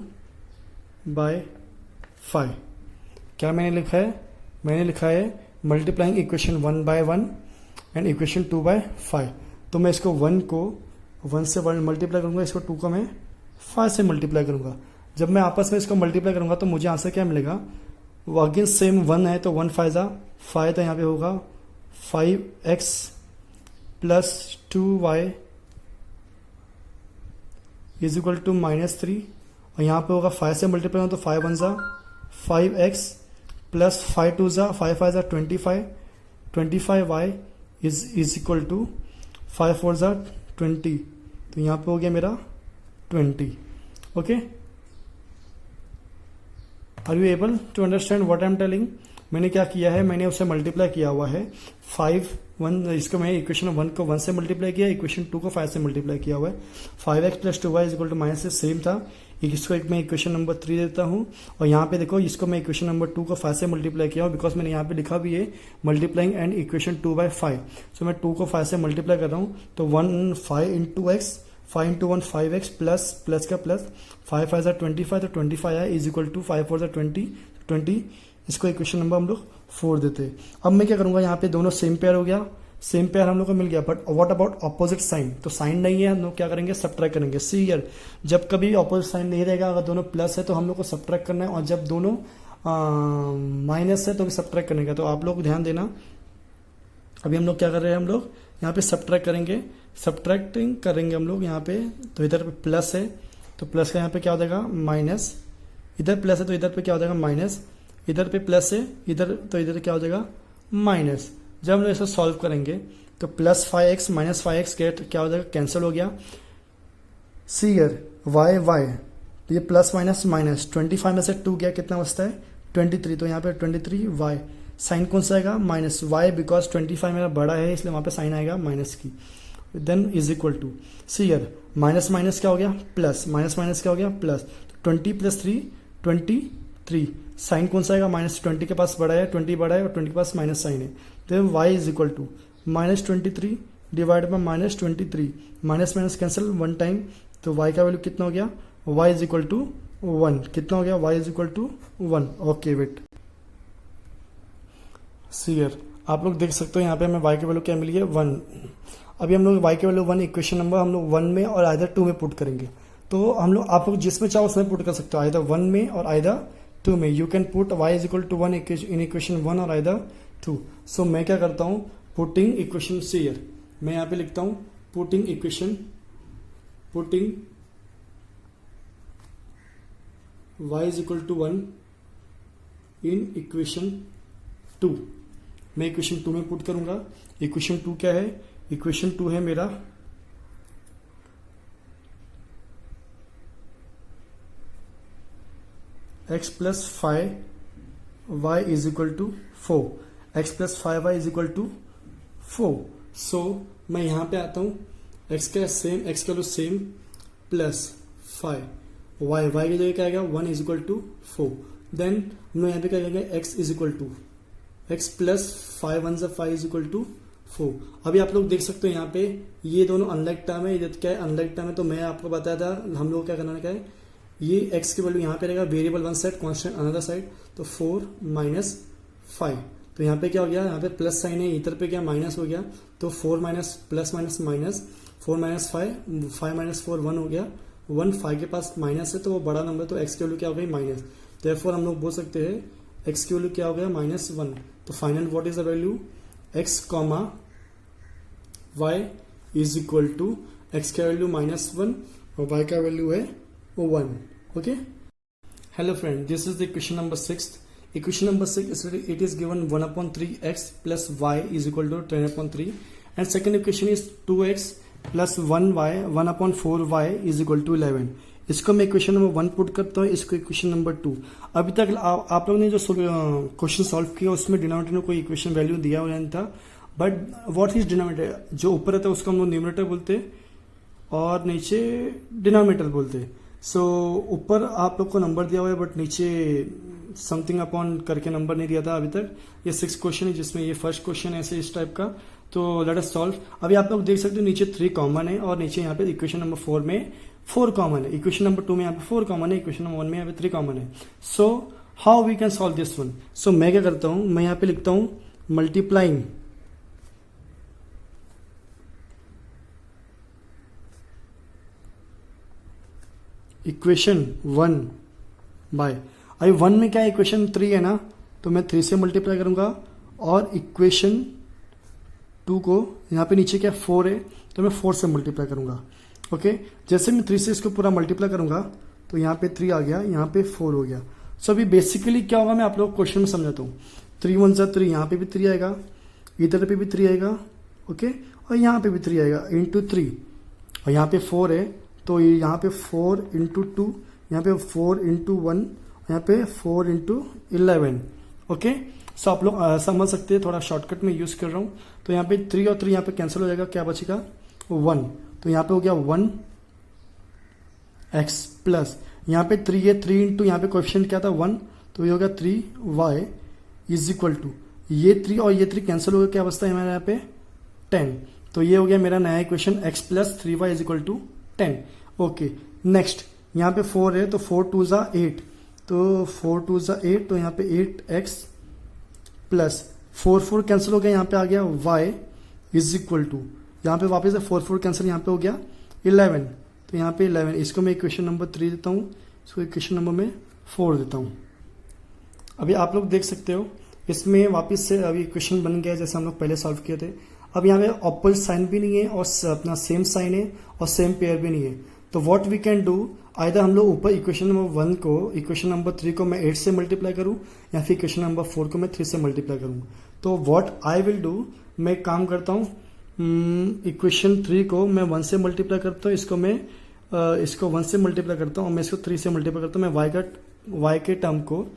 बाय 5. क्या मैंने लिखा है? मैंने लिखा है multiplying equation 1 by 1 and equation 2 by 5. तो मैं इसको 1 को 1 से 1 मल्टीप्लाई करूंगा, इसको 2 को मैं 5 से मल्टीप्लाई करूंगा. जब मैं आपस में इसको मल्टीप्लाई करूंगा तो मुझे आंसर क्या मिलेगा? वो अगेन सेम 1 है तो 1 5 5, तो यहाँ पे होगा 5x plus 2y is equal to minus 3 और यहाँ पे होगा 5 से मल्टीप्लाई तो 5 1 जा 5x प्लस 5 2 जा 5 5 जा 25y इज इक्वल टू 5 4 जा 20, तो यहाँ पे हो गया मेरा 20. Okay, are you able to understand what I am telling? मैंने क्या किया है? मैंने उसे मल्टीप्लाई किया हुआ है 5 1, इसको मैं इक्वेशन 1 को 1 से मल्टीप्लाई किया, इक्वेशन 2 को 5 से मल्टीप्लाई किया हुआ है. 5x plus 2y is equal to minus से सेम था, इसको एक मैं इक्वेशन नंबर 3 देता हूँ. और यहाँ पे देखो इसको मैं इक्वेशन नंबर 2 को 5 से मल्टीप्लाई किया हूँ बिकॉज मैंने यहाँ पे लिखा भी है मल्टीप्लाइंग एंड इक्वेशन 2 बाय 5. सो मैं 2 को 5 से मल्टीप्लाई कर रहा हूँ तो 1 5 into x 5 into 1 5x plus का प्लस 5 5 जा 25, तो 25 आया इज इक्वल टू 5 4 जा 20. इसको इक्वेशन नंबर हम लोग 4 देते हैं. अब मैं क्या करूंगा? यहाँ पे दोनों सेम पेयर हो गया, सेम पेयर हम लोग को मिल गया, but what about opposite sign? तो साइन नहीं है, हम लोग क्या करेंगे? सब्ट्रैक्ट करेंगे. सी हियर, जब कभी ऑपोजिट साइन नहीं रहेगा, अगर दोनों प्लस है तो हम लोग को सब्ट्रैक्ट करना है, और जब दोनों माइनस है तो भी सब्ट्रैक्ट करने का. तो आप लोग ध्यान देना, अभी हम लोग क्या कर रहे हैं? हम लोग यहाँ पे सब्ट्रैक्ट करेंगे, सब्ट्रैक्टिंग करेंगे हम लोग यहाँ पे. तो इधर पे प्लस है तो प्लस का यहाँ पे क्या हो जाएगा? माइनस. इधर प्लस है तो इधर पे क्या हो जाएगा? माइनस. इधर पे प्लस है इधर, तो इधर क्या हो जाएगा? माइनस. जब हम लोग इसको सॉल्व करेंगे तो plus 5x minus 5x gate क्या हो जाएगा? कैंसिल हो गया. सी हियर y, तो ये प्लस माइनस माइनस 25 में से 2 गया, कितना बचता है? 23. तो यहाँ पे 23y, साइन कौन सा आएगा? माइनस y, बिकॉज 25 मेरा बड़ा है इसलिए वहाँ पे साइन आएगा माइनस की. Then is equal to, see here minus minus क्या हो गया? प्लस. माइनस माइनस क्या हो गया? प्लस. 20 प्लस 3 23. साइन कौन सा आएगा? माइनस 20 के पास बड़ा है, 20 बड़ा है और 20 के पास माइनस साइन है. तो y is equal to minus 23 divide by minus 23. Minus minus cancel 1 time, तो y का वैल्यू कितना हो गया? y is equal to 1. कितना हो गया? y is equal to 1. Okay wait, see here आप लोग देख सकते हो यहाँ पे हमें y की वैल्यू क्या मिली है? 1. अभी हम लोग y की वैल्यू 1 इक्वेशन नंबर हम लोग 1 में और आइदर 2 में पुट करेंगे। तो हम लोग आप लोग जिसमें चाहो उसमें पुट कर सकते हो, आइदर 1 में और आइदर 2 में। You can put y is equal to 1 in equation 1 और आइदर 2। सो मैं क्या करता हूँ, पुटिंग इक्वेशन से ईयर मैं यहाँ पे लिखता हूँ putting y is equal to 1 in equation 2। मैं इक्वेशन 2 में पुट करूंगा। इक्वेशन 2 क्या है, इक्वेशन 2 है मेरा x plus 5y is equal to 4, x plus 5y is equal to 4। So मैं यहां पे आता हूं, x का वैल्यू सेम प्लस 5, y की जगह क्या आएगा 1 इज इक्वल टू 4। देन हम लोग यहाँ पे क्या करेंगे, x is equal to x plus 5 1 5 is equal to 4। अभी आप लोग देख सकते हो यहाँ पे ये दोनों अनलाइक टर्म है, ये क्या है अनलाइक टर्म है। तो मैं आपको बताया था हम लोग क्या करना है, ये x की वैल्यू यहाँ पे रहेगा variable one side constant another side, तो 4 माइनस 5। तो यहाँ पे क्या हो गया, यहाँ पे प्लस साइन है, इधर पे क्या माइनस हो गया, तो 4 minus plus minus minus 4 minus 5 minus 4 1 हो गया, 1 5 के पास माइनस है तो वो बड़ा नंबर, तो x की वैल्यू क्या हो गई माइनस। देयरफॉर हम लोग बोल सकते हैं x की वैल्यू क्या हो गया -1। तो final what is the value, x comma y is equal to x का वैल्यू -1 और y का वैल्यू है 1। Okay, hello friend, this is the equation number 6। Equation number 6 it is given 1/3x plus y is equal to 10/3 and second equation is 2x plus 1y 1/4y is equal to 11। इसको मैं equation number 1 put करता हूँ, इसको equation number 2। अभी तक आप लोग ने जो क्वेश्चन सॉल्व किया उसमें डिनोमिनेटर में कोई इक्वेशन वैल्यू दिया हुआ नहीं था, बट व्हाट इज डिनोमिनेटर, जो ऊपर रहता है उसको हम लोग न्यूमरेटर बोलते और नीचे डिनोमिनेटर बोलते। सो ऊपर आप लोग को नंबर दिया हुआ है बट नीचे समथिंग अपॉन करके नंबर नहीं दिया था अभी तक। ये 6 क्वेश्चन है जिसमें ये फर्स्ट क्वेश्चन है ऐसे इस टाइप का। तो लेट अस सॉल्व। अभी आप लोग देख सकते हो नीचे 3 कॉमन है और नीचे यहाँ पे इक्वेशन नंबर 4 में 4 कॉमन है, इक्वेशन नंबर 2 में यहाँ पे 4 कॉमन है, इक्वेशन नंबर 1 में यहाँ पे 3 कॉमन है। So how we can solve this one. So मैं क्या करता हूँ, मैं यहाँ पे लिखता हूँ मल्टीप्लाइंग इक्वेशन 1 बाय, अभी 1 में क्या है इक्वेशन 3 है ना, तो मैं 3 से मल्टीप्लाई करूंगा और इक्वेशन 2 को यहाँ पे नीचे क्या 4 है तो मैं 4 से मल्टीप्लाई करूंगा। ओके, जैसे मैं 3 से इसको पूरा मल्टीप्लाई करूंगा तो यहाँ पे 3 आ गया, यहाँ पे 4 हो गया। सो अभी बेसिकली क्या होगा मैं आप लोग क्वेश्चन में समझाता हूँ। 3 1 जा 3, यहाँ पे भी 3 आएगा, इधर पे भी 3 आएगा, ओके, और यहाँ पे भी 3 आएगा इंटू 3, और यहाँ पे 4 है तो यहाँ पे 4 इंटू 2, यहाँ पे 4 इंटू 1, यहाँ पे 4 इंटू 11। ओके, सो आप लोग समझ सकते हैं, थोड़ा शॉर्टकट में यूज कर रहा हूँ। तो यहाँ पे 3 और 3 यहाँ पे कैंसिल हो जाएगा, क्या बचेगा 1, तो यहाँ पे हो गया 1x प्लस यहाँ पे 3 है, 3 इंटू यहाँ पे कोएफिशिएंट क्या था 1, तो ये हो गया 3y इज इक्वल टू ये 3 और ये 3 कैंसिल हो गया, क्या बचता है हमारे यहाँ पे 10। तो ये हो गया मेरा नया equation x plus 3y is equal to 10। Okay, next यहाँ पे 4 है तो 4 2 जा 8, तो 4 2 जा 8, तो यहाँ पे 8x प्लस 4 4 कैंसिल हो गया, यहाँ पे आ गया y इज इक्वल टू, यहाँ पे वापस से 4 4 कैंसिल, यहाँ पे हो गया 11, तो यहाँ पे 11, इसको मैं इक्वेशन नंबर 3 देता हूँ, इसको इक्वेशन नंबर में 4 देता हूँ। अभी आप लोग देख सकते हो इसमें वापस से अभी इक्वेशन बन गया जैसे हम लोग पहले सॉल्व किए थे। अब यहाँ पे ऑपोजिट साइन भी नहीं है और अपना सेम साइन है और सेम पेयर भी नहीं है, तो what we can do, either हम लोग ऊपर इक्वेशन नंबर 1 को इक्वेशन नंबर 3 को मैं 8 से मल्टीप्लाई करूं या फिर इक्वेशन नंबर 4 को मैं 3 से मल्टीप्लाई करूं। तो व्हाट आई विल डू, मैं एक काम करता हूं, इक्वेशन 3 को मैं 1 से मल्टीप्लाई करता हूं, इसको मैं इसको 1 से मल्टीप्लाई करता हूं और मैं इसको 3 से मल्टीप्लाई करता हूं। मैं y के टर्म को,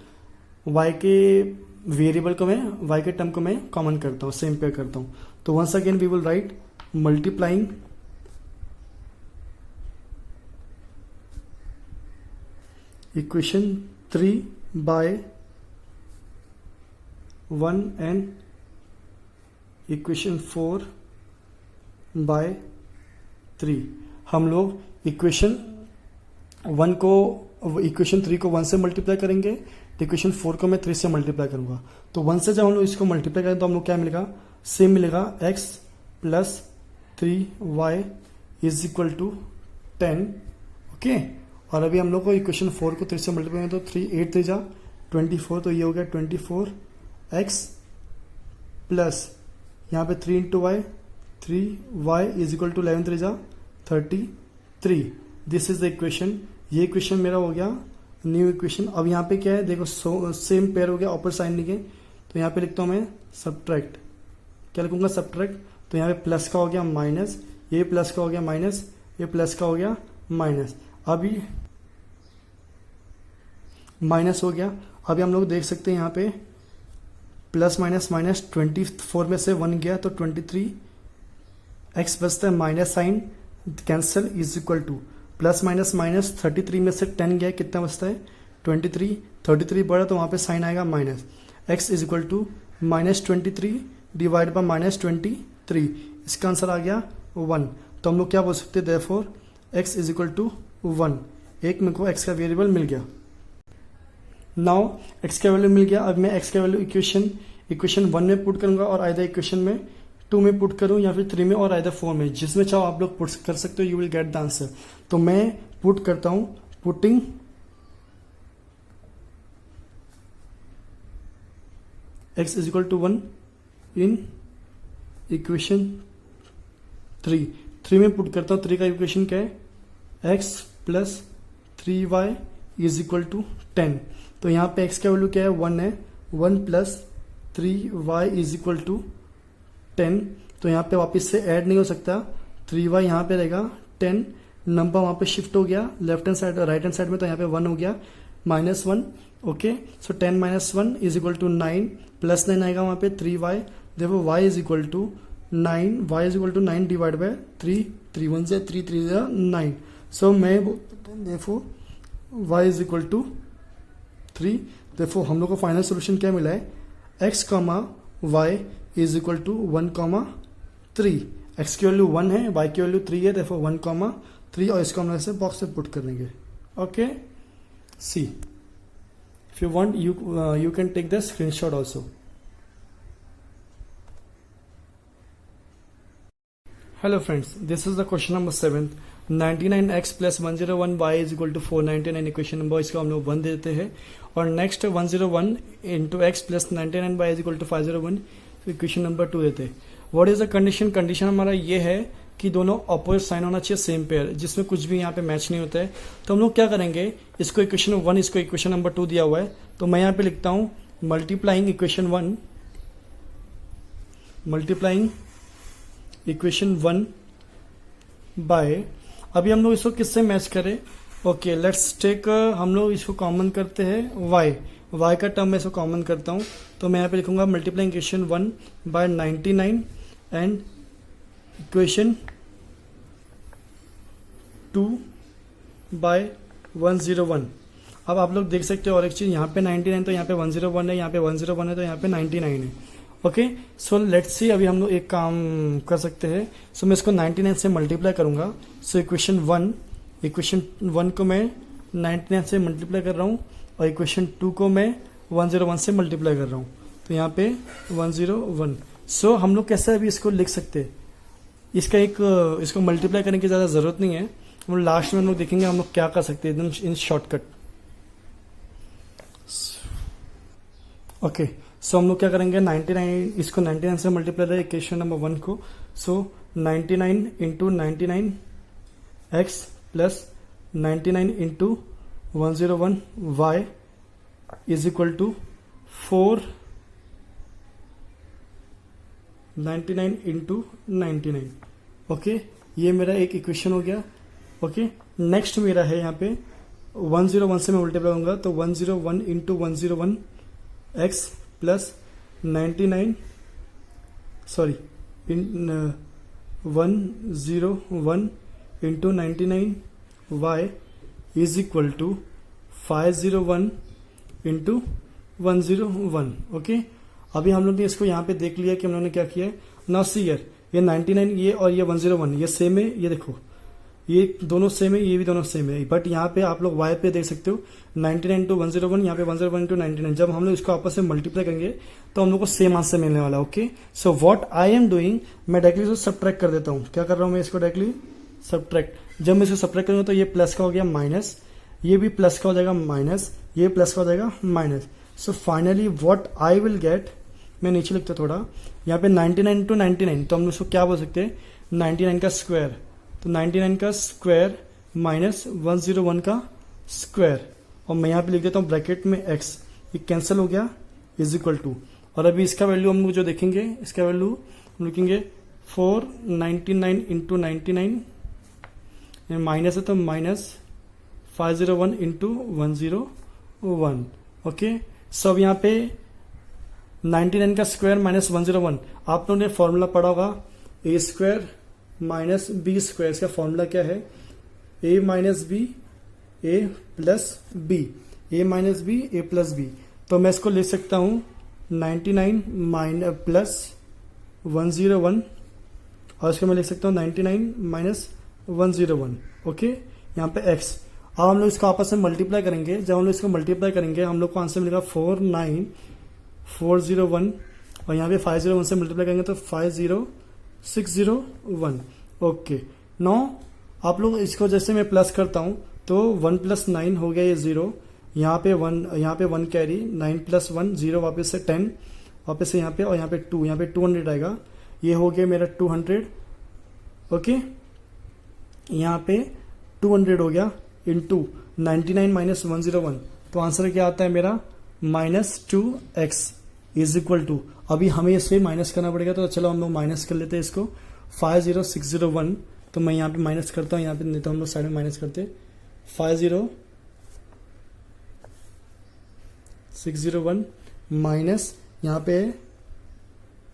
y के वेरिएबल को मैं y के टर्म को मैं कॉमन करता हूँ, सेम पेयर करता हूँ। तो once again we will write multiplying equation 3 by 1 and equation 4 by 3। हम लोग इक्वेशन 1 को इक्वेशन 3 को 1 से मल्टीप्लाई करेंगे, तो इक्वेशन 4 को मैं 3 से मल्टीप्लाई करूंगा। तो 1 से जब हम लोग इसको मल्टीप्लाई करें तो हम लोग क्या मिलेगा, सेम मिलेगा x plus 3y is equal to 10। Okay, और अभी हम लोग को इक्वेशन 4 को 3 से मल्टीप्लाई तो 3 8 3 जा 24, तो ये हो गया 24x प्लस यहाँ पे 3 into y 3y is equal to 11 3 जा 33। This is the equation. ये इक्वेशन मेरा हो गया न्यू इक्वेशन। अब यहाँ पे क्या है देखो, सेम पेयर हो गया, ऑपोजिट साइन लिखे, तो यहाँ पे लिखता हूँ मैं सब्ट्रैक्ट। क्या लिखूंगा? सब्ट्रैक्ट। तो यहाँ पे प्लस का हो गया माइनस, ये प्लस का हो गया माइनस, ये प्लस का हो गया माइनस, अभी माइनस हो गया। अभी हम लोग देख सकते हैं यहाँ पे प्लस माइनस माइनस 24 में से 1 गया तो 23 एक्स बचता है, minus sign cancel is equal to plus minus minus 33 में से 10 गया, कितना बचता है 23, 33 बढ़ा तो वहाँ पे साइन आएगा minus, x is equal to minus 23 divide by minus 23, इसका आंसर आ गया 1। तो हम लोग क्या बोल सकते हैं, therefore x is equal to 1। एक मेरे को एक्स का वेरिएबल मिल गया। नाउ एक्स का वैल्यू मिल गया। अब मैं एक्स का वैल्यू इक्वेशन 1 में पुट करूंगा और आइदर इक्वेशन में 2 में पुट करूं या फिर 3 में और आइदर 4 में, जिसमें चाहो आप लोग पुट कर सकते हो, you will get the answer. तो मैं पुट करता हूं, putting x is equal to 1 in equation 3 में पुट करता हूं। 3 का इक्वेशन क्या है, x plus 3y is equal to 10। तो यहाँ पे x का वैल्यू क्या है, 1 है, 1 plus 3y is equal to 10। तो यहाँ पे वापस से ऐड नहीं हो सकता, 3y यहाँ पे रहेगा, 10 नंबर वहाँ पे शिफ्ट हो गया left hand side right hand side में, तो यहाँ पे 1 हो गया -1। Okay, so 10 - 1 is equal to 9, plus 9 आएगा वहाँ पे 3y, देखो y is equal to 9, y is equal to 9 divide by 3, 3 1 से 3 3 9। सो मैं देखो y इज इक्वल टू 3। देखो हम लोग को फाइनल सोल्यूशन क्या मिला है, x comma y is equal to 1 comma 3। x की वैल्यू 1 है, y की वैल्यू 3 है, देखो 1 कॉमा 3, और इसको हम लोग ऐसे बॉक्स में पुट कर देंगे। Okay, see if you want you can take the screenshot also. Hello friends, this is the question number 7। 99x plus 101y is equal to 499 equation number, इसको हम लोग 1 देते हैं। और next 101 into x plus 99y is equal to 501 equation number 2 देते हैं। What is the condition? Condition हमारा ये है कि दोनों अपोजिट साइन होना चाहिए, सेम पेयर, जिसमें कुछ भी यहाँ पे मैच नहीं होता है। तो हम लोग क्या करेंगे, इसको इक्वेशन 1, इसको इक्वेशन नंबर 2 दिया हुआ है, तो मैं यहाँ पे लिखता हूँ multiplying equation 1, multiplying equation 1 by, अभी हम लोग इसको किससे मैच करें, ओके लेट्स टेक, हम लोग इसको कॉमन करते हैं y का टर्म में इसको कॉमन करता हूँ, तो मैं यहाँ पे लिखूंगा multiplying equation 1 by 99 and equation 2 by 101। अब आप लोग देख सकते हो और एक चीज, यहाँ पे 99 तो यहाँ पे 101 है, यहाँ पे 101 है तो यहाँ पे 99 है। ओके, सो लेट्स सी, अभी हम लोग एक काम कर सकते हैं। सो मैं इसको 99 से मल्टीप्लाई करूंगा। सो इक्वेशन 1 को मैं 99 से मल्टीप्लाई कर रहा हूँ और इक्वेशन 2 को मैं 101 से मल्टीप्लाई कर रहा हूँ, तो यहाँ पे 101। सो हम लोग कैसे अभी इसको लिख सकते हैं, इसको मल्टीप्लाई करने की ज़्यादा ज़रूरत नहीं है, हम लास्ट में हम लोग देखेंगे हम लोग क्या कर सकते हैं एकदम इन शॉर्टकट। ओके, सो हम लोग क्या करेंगे, 99 इसको 99 से मल्टीप्लाई करें इक्वेशन नंबर 1 को। So 99 into 99 x plus 99 into 101 y is equal to 499 into 99। Okay, ये मेरा एक इक्वेशन हो गया। ओके, नेक्स्ट मेरा है यहाँ पे 101 से मैं मल्टीप्लाई करूंगा, तो 101 into 101 x plus 99 101 into 99 y is equal to 501 into 101। Okay, अभी हम लोग ने इसको यहाँ पे देख लिया कि हम लोगों ने क्या किया है। नाउ सी हियर, ये 99 ये और ये 101 ये सेम है, ये देखो ये दोनों सेम है, ये भी दोनों सेम है, बट यहाँ पे आप लोग y पे देख सकते हो 99 टू 101, यहाँ पे 101 टू 99। जब हम लोग इसको आपस में मल्टीप्लाई करेंगे तो हम लोग को सेम आंसर मिलने वाला। Okay, so what I am doing, मैं डायरेक्टली इसको सब्ट्रैक्ट कर देता हूँ। क्या कर रहा हूँ मैं इसको डायरेक्टली सब्ट्रैक्ट। जब मैं इसको सब्ट्रैक्ट करूँगा तो ये प्लस का हो गया माइनस, ये भी प्लस का हो जाएगा माइनस, ये प्लस का हो जाएगा minus. So finally what I will get, मैं नीचे लिखता थोड़ा, यहाँ पे 99 टू 99, तो हम उसको क्या बोल सकते हैं 99 का स्क्वायर, तो 99 का स्क्वायर माइनस 101 का स्क्वायर, और मैं यहाँ पे लिख देता हूँ ब्रैकेट में x, ये कैंसिल हो गया, इज इक्वल टू। और अभी इसका वैल्यू हम लोग जो देखेंगे, इसका वैल्यू हम लिखेंगे 499 इंटू 99, माइनस है तो माइनस 501 इंटू 101। ओके, सो अब यहाँ पे 99 का स्क्वायर माइनस 101, आप लोगों ने फॉर्मूला पढ़ा होगा ए स्क्वायर माइनस बी स्क्वायर। इसका फॉर्मूला क्या है, A minus B A plus B, A minus B A plus B. तो मैं इसको लिख सकता हूं 99 माइनस प्लस 101, और इसको मैं लिख सकता हूं 99 माइनस 101। ओके, यहाँ पे x। अब हम लोग इसको आपस में मल्टीप्लाई करेंगे। जब हम लोग इसको मल्टीप्लाई करेंगे हम लोग को आंसर मिलेगा 49401, और यहाँ पे 501 से मल्टीप्लाई करेंगे तो 50601। ओके, नो आप लोग इसको जैसे मैं प्लस करता हूँ तो 1 प्लस 9 हो गया ये 0, यहाँ पे 1 कैरी, 9 प्लस 1 0, वापस से 10, वापस से यहाँ पे, और यहाँ पे 2, यहाँ पे 200 आएगा, ये हो गया मेरा 200। ओके, यहाँ पे 200 हो गया इंटू 99 माइनस 101, तो आंसर क्या आता है मेरा -2x इज इक्वल टू, अभी हमें इसे माइनस करना पड़ेगा, तो चलो हम लोग माइनस कर लेते हैं इसको 50601। तो मैं यहाँ पे माइनस करता हूँ, यहाँ पे नहीं तो हम लोग साइड में माइनस करते 50601 माइनस यहाँ पे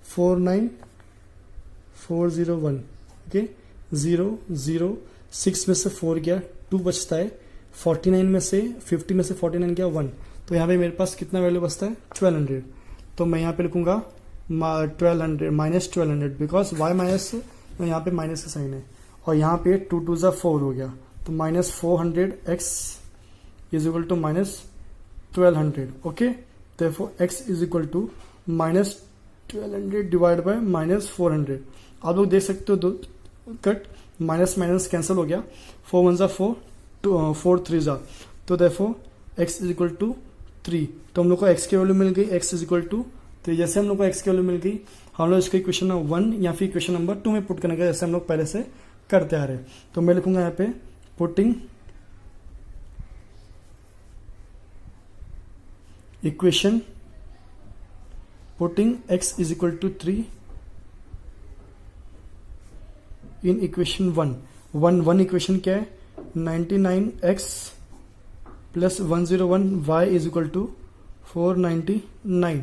49401। ओके, 0 0 6 में से 4 गया, 2 बचता है, 49 में से 50 में से 49 गया 1, तो यहाँ पे मेरे पास कितना वैल्यू बचता है 1200। तो मैं यहाँ पे लिखूंगा 1200 माइनस 1200, बिकॉज y माइनस, तो यहाँ पे माइनस का साइन है, और यहाँ पे 2 2 ज़ा 4 हो गया, तो minus 400x is equal to minus 1200। Okay, therefore x is equal to minus 1200 divide by minus 400। आप लोग देख सकते हो दो कट, माइनस माइनस कैंसिल हो गया, 4 1 ज़ा 4, 4 3 ज़ा, तो therefore x is equal to 3। तो हम लोग को x की वैल्यू मिल गई, x इज इक्वल टू 3। जैसे हम लोग को x की वैल्यू मिल गई, हम लोग इसको इक्वेशन नंबर 1 या फिर इक्वेशन नंबर 2 में पुट करने का, जैसे हम लोग पहले से करते आ रहे हैं। तो मैं लिखूंगा यहाँ पे putting equation, putting x is equal to 3 in equation 1 equation क्या है 99x plus 101 y is equal to 499।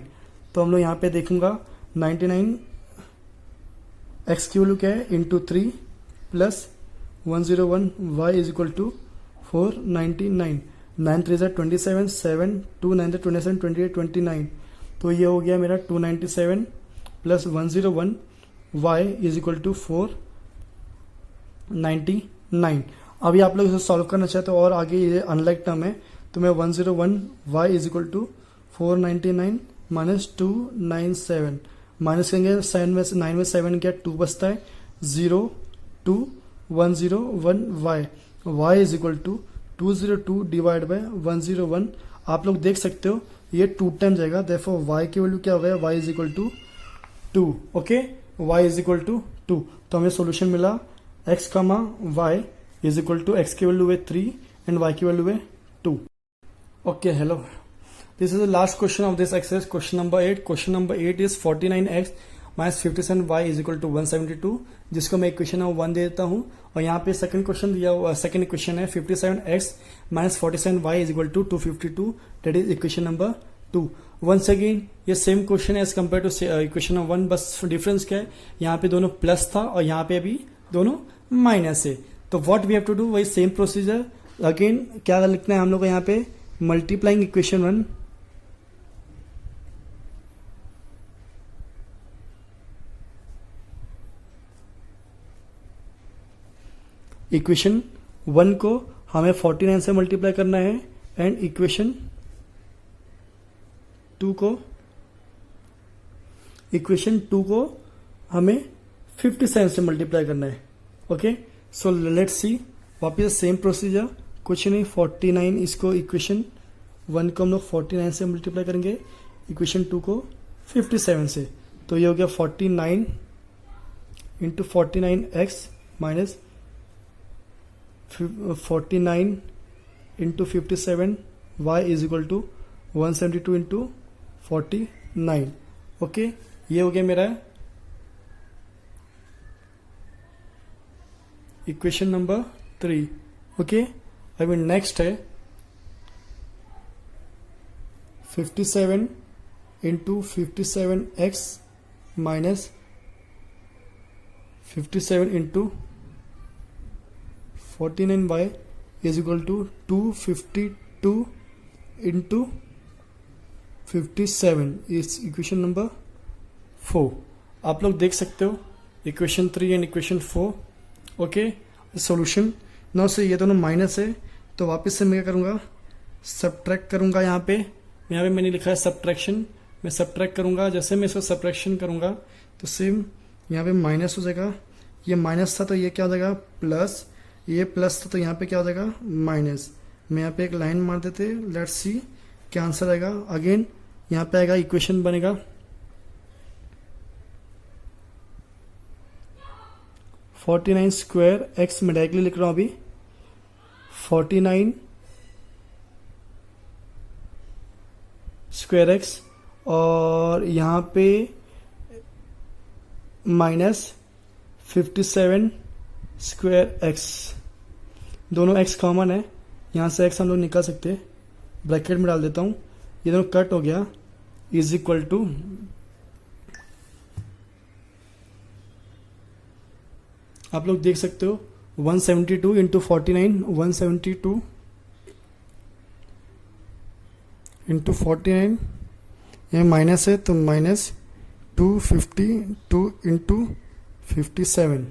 तो हम लोग यहाँ पे देखूंगा 99 x की वैल्यू क्या है into 3 plus 101 y is equal to 499, 9 3 ज़ा 27, 7 2 9 ज़ा 27, 28 29, तो ये हो गया मेरा 297 plus 101 y is equal to 499। अभी आप लोग इसे सॉल्व करना चाहते हो और आगे ये अनलाइक टर्म है, तो मैं 101 y is equal to 499 minus 297, minus करेंगे 7 में से 9 में 7 क्या 2 बचता है, 0 2 101 y is equal to 202 divide by 101। आप लोग देख सकते हो ये 2 टाइम जाएगा, देयरफॉर y की वैल्यू क्या हो गया, y is equal to 2। Okay, y is equal to 2। तो हमें सॉल्यूशन मिला x comma y is equal to, x की वैल्यू है 3 एंड y की वैल्यू है 2। Okay, hello, this is the last question of this exercise, question number 8. Question number 8 is 49x minus 57y is equal to 172, जिसको मैं equation number 1 दे देता हूँ, और यहाँ पे सेकंड क्वेश्चन दिया हुआ, सेकंड इक्वेशन है 57x minus 47y is equal to 252, that is equation number 2। Once again ये सेम क्वेश्चन है as compare to equation number 1, बस डिफरेंस क्या है, यहाँ पे दोनों प्लस था और यहाँ पे अभी दोनों माइनस है। तो what we have to do, वही सेम प्रोसीजर अगेन, क्या लिखना है हम लोग को यहाँ पे मल्टीप्लाइंग इक्वेशन 1 इक्वेशन 1 को हमें 49 से मल्टीप्लाई करना है एंड इक्वेशन 2 को हमें 57 से मल्टीप्लाई करना है. Okay, so let's see. वापस सेम प्रोसीजर, कुछ नहीं, 49 इसको इक्वेशन 1 को हम लोग 49 से मल्टीप्लाई करेंगे, इक्वेशन 2 को 57 से. तो ये हो गया 49 into 49x minus 49 into 57 y is equal to 172 into 49. Okay, ये हो गया मेरा इक्वेशन नंबर 3. ओके, अभी नेक्स्ट है 57 into 57x minus 57 into 49y is equal to 252 into 57 is equation number 4. आप लोग देख सकते हो equation 3 and equation 4. Okay, solution नौ से ये दोनों माइनस है, तो वापस से मैं क्या करूँगा, सब्ट्रैक्ट करूँगा. यहाँ पे मैंने लिखा है सब्ट्रैक्शन, मैं सब्ट्रैक्ट करूँगा. जैसे मैं इसको सब्ट्रैक्शन करूँगा तो सेम यहाँ पे माइनस हो जाएगा. ये माइनस था तो ये क्या हो जाएगा प्लस, ये प्लस था तो यहाँ पे क्या हो जाएगा माइनस. मैं यहाँ पे एक लाइन मार देते, लेट्स सी क्या आंसर आएगा. अगेन यहाँ पे आएगा, इक्वेशन बनेगा 49 स्क्वायर एक्स में डायरेक्टली लिख रहा हूँ अभी, 49 स्क्वायर एक्स और यहाँ पे माइनस 57 स्क्वायर एक्स. दोनों एक्स कॉमन है, यहाँ से एक्स हम लोग निकाल सकते हैं, ब्रैकेट में डाल देता हूँ, ये दोनों कट हो गया, इज इक्वल टू आप लोग देख सकते हो 172 इंटू 49, 172 इंटू 49, ये माइनस है तो माइनस 252 इंटू 57.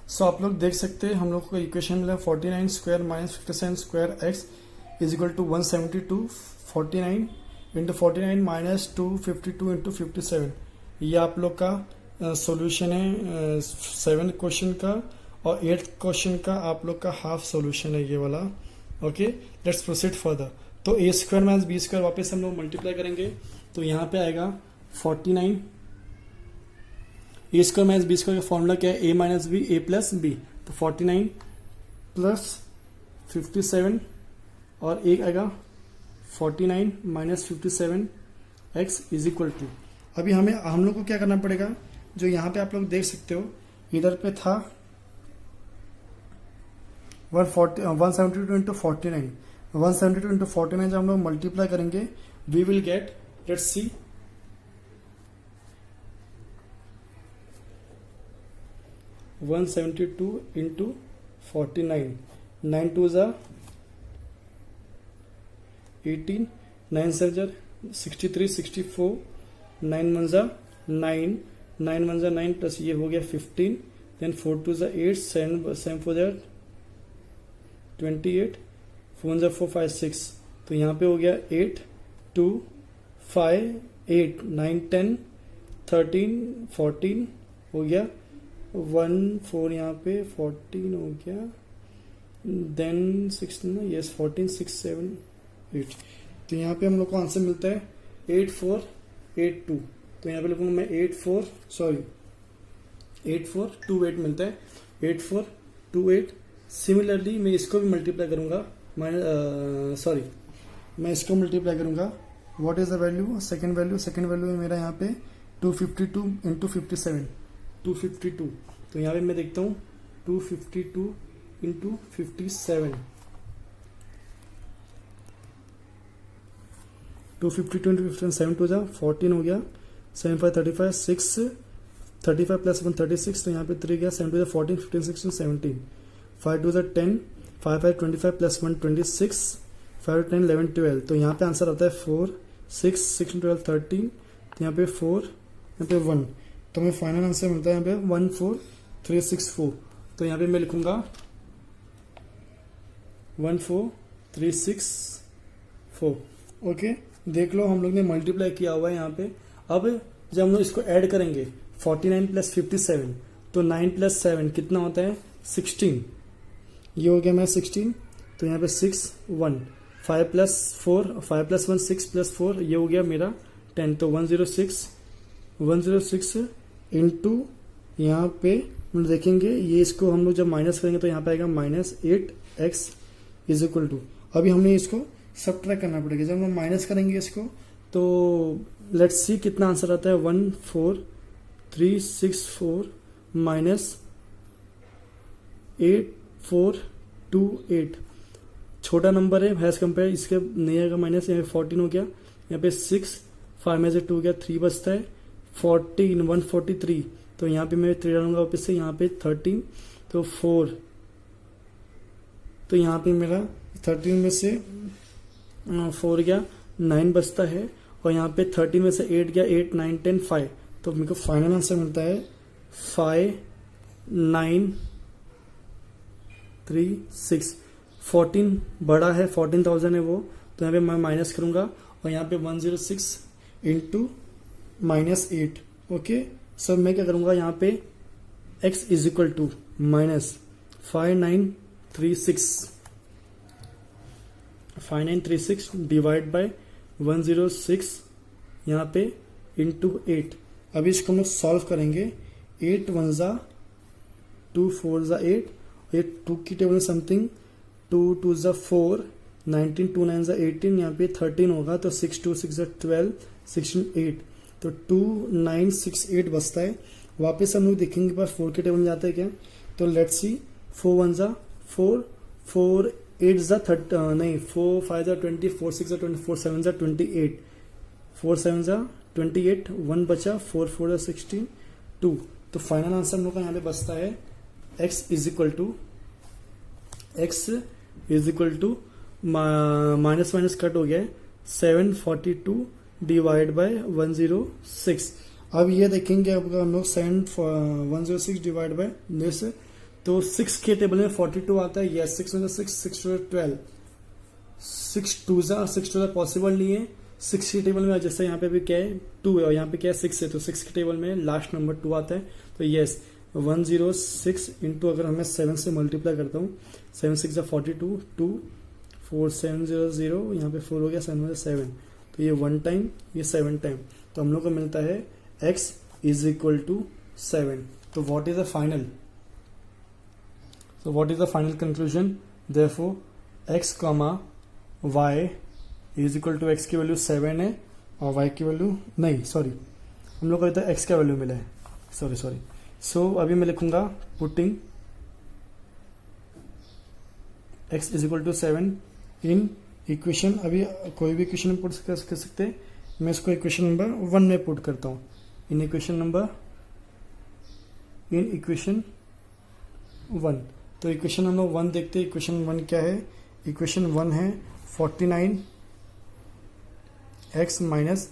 सो आप लोग देख सकते हैं हम लोग को इक्वेशन मिला 49 square minus 57 square x is equal to 172 49 into 49 minus 252 into 57. ये आप लोग का सॉल्यूशन है 7 क्वेश्चन का, और 8th क्वेश्चन का आप लोग का हाफ सॉल्यूशन है ये वाला. Okay, let's proceed further. तो ए स्क्वायर माइनस बी स्क्वायर वापस हम लोग मल्टीप्लाई करेंगे, तो यहाँ पे आएगा 49. A square minus B square का फॉर्मूला क्या है, A minus B A plus B. तो 49 प्लस 57 और एक आएगा 49 minus 57 x is equal to. अभी हम लोग को क्या करना पड़ेगा, जो यहाँ पे आप लोग देख सकते हो इधर पे था 172 इंटू 49, 172 इंटू 49 जब हम लोग मल्टीप्लाई करेंगे we will get, let's see, one 172 into 49, 9 2 जा 18, 9 7 जा 63, 64, 9 1 जा 9, 9 1 जा 9 प्लस ये हो गया 15, देन 4 2 जा 8, 7 4 जा 28, 4 जा 4 5 6. तो यहाँ पे हो गया 8 2 5 8 9 10 13 14 हो गया 1 4, यहाँ पे 14 हो गया, देन 6 यस 14 6 7 8. तो यहाँ पे हम लोग को आंसर मिलता है 8 4 8 2. तो यहाँ पे लिखूंगा मैं 8 4 2 8 मिलता है, 8 4 2 8. सिमिलरली मैं इसको भी मल्टीप्लाई करूंगा, मैं इसको मल्टीप्लाई करूंगा. What is the value, second value है मेरा यहाँ पे 252 इंटू 57, 252. तो यहाँ पे मैं देखता हूँ 252 इंटू 57, 252 इंटू 57, 7 2 जा 14 हो गया, 7 5 35 6 35 प्लस 1 36. तो यहाँ पे 3 गया, 7 2 जा 14 15 16 17, 5 2 जा 10, 5 5 25 प्लस 1 26, 5 10 11 12. तो यहाँ पे आंसर आता है 4 6 6 12 13. तो यहाँ पे 4, यहाँ पे 1. तो हमें फाइनल आंसर मिलता है यहाँ पे 14364. तो यहाँ पे मैं लिखूंगा 14364। ओके, देख लो हम लोग ने मल्टीप्लाई किया हुआ है यहाँ पे। अब जब हम लोग इसको ऐड करेंगे 49 प्लस 57, तो 9 प्लस 7 कितना होता है 16। ये हो गया मेरा 16, तो यहाँ पे 6 1 5 प्लस 4 5 प्लस 1 6 प्लस 4, ये हो गया मेरा 10। तो 106 इंटू यहाँ पे हम देखेंगे, ये इसको हम लोग जब माइनस करेंगे तो यहाँ पे आएगा -8x इज इक्वल टू। अभी हमने इसको सब्ट्रैक्ट करना पड़ेगा। जब हम माइनस करेंगे इसको तो लेट्स सी कितना आंसर आता है। 14364 माइनस 8428, छोटा नंबर है एज कंपेयर, इसके नहीं आएगा माइनस। यहाँ पे 14 हो गया, यहाँ पे 6 5 में से 2 गया, 3 बचता है। 14 143, तो यहाँ पे मैं 3 डालूंगा वापस से, यहाँ पे 13 तो 4, तो यहाँ पे मेरा 13 में से 4 गया, 9 बचता है। और यहाँ पे 13 में से 8 गया, 8 9 10 5, तो मेरे को फाइनल आंसर मिलता है 5936। 14 बड़ा है, 14,000 है वो, तो यहाँ पे मैं माइनस करूंगा और यहाँ पे 106 इंटू -8। ओके, सब मैं क्या करूंगा यहाँ पे x is equal to minus 5936 divide by 106 यहाँ पे इंटू 8। अभी इसको हम लोग सॉल्व करेंगे। 8 1 जा 2 4 जा 8, ये 2 की टेबल में समथिंग 2 2 जा 4, 19 2 9 जा 18, यहाँ पे 13 होगा, तो 6 2 6 जा 12, 16 8, तो 2968 बचता है। वापस हम लोग देखेंगे पास 4 के टेबल में जाते हैं क्या, तो लेट्स सी 4 1 जा 4, 4 8 जा 30, नहीं 4 5 जा 20, 4 6 जा 20, 4 7 जा 28, 4 7 जा 28, 1 बचा, 4 4 जा 16 2। तो फाइनल आंसर हम लोग का यहाँ पे बचता है x is equal to minus minus cut हो गया है 742 डिवाइड बाय 106। अब ये देखेंगे अब हम लोग 106 डिवाइड बाय दिस, तो 6 के टेबल में 42 आता है। यस, 6 में 6 6 12, 6 2 जा 6 2 पॉसिबल नहीं है। 6 के टेबल में जैसे यहाँ पे भी क्या है 2 है और यहाँ पे क्या है 6 है, तो 6 के टेबल में लास्ट नंबर 2 आता है। तो यस 106 इंटू अगर मैं 7 से मल्टीप्लाई करता हूँ, 7 6 जा 42, 2 4 7 0 0, यहाँ पे 4 हो गया, 7 में 7, तो ये 1 टाइम, ये 7 टाइम, तो हम लोग को मिलता है x इज इक्वल टू 7। तो what is the final, so what is the final conclusion? Therefore x comma y is equal to x की वैल्यू 7 है और y की वैल्यू नहीं, सॉरी हम लोग को कहते हैं x का वैल्यू मिला है, सॉरी सो अभी मैं लिखूंगा putting x is equal to 7 in equation. अभी कोई भी इक्वेशन पुट कर सकते हैं, मैं इसको इक्वेशन नंबर 1 में पुट करता हूँ। इन इक्वेशन 1, तो इक्वेशन नंबर 1 देखते हैं। इक्वेशन 1 क्या है, इक्वेशन 1 है 49x minus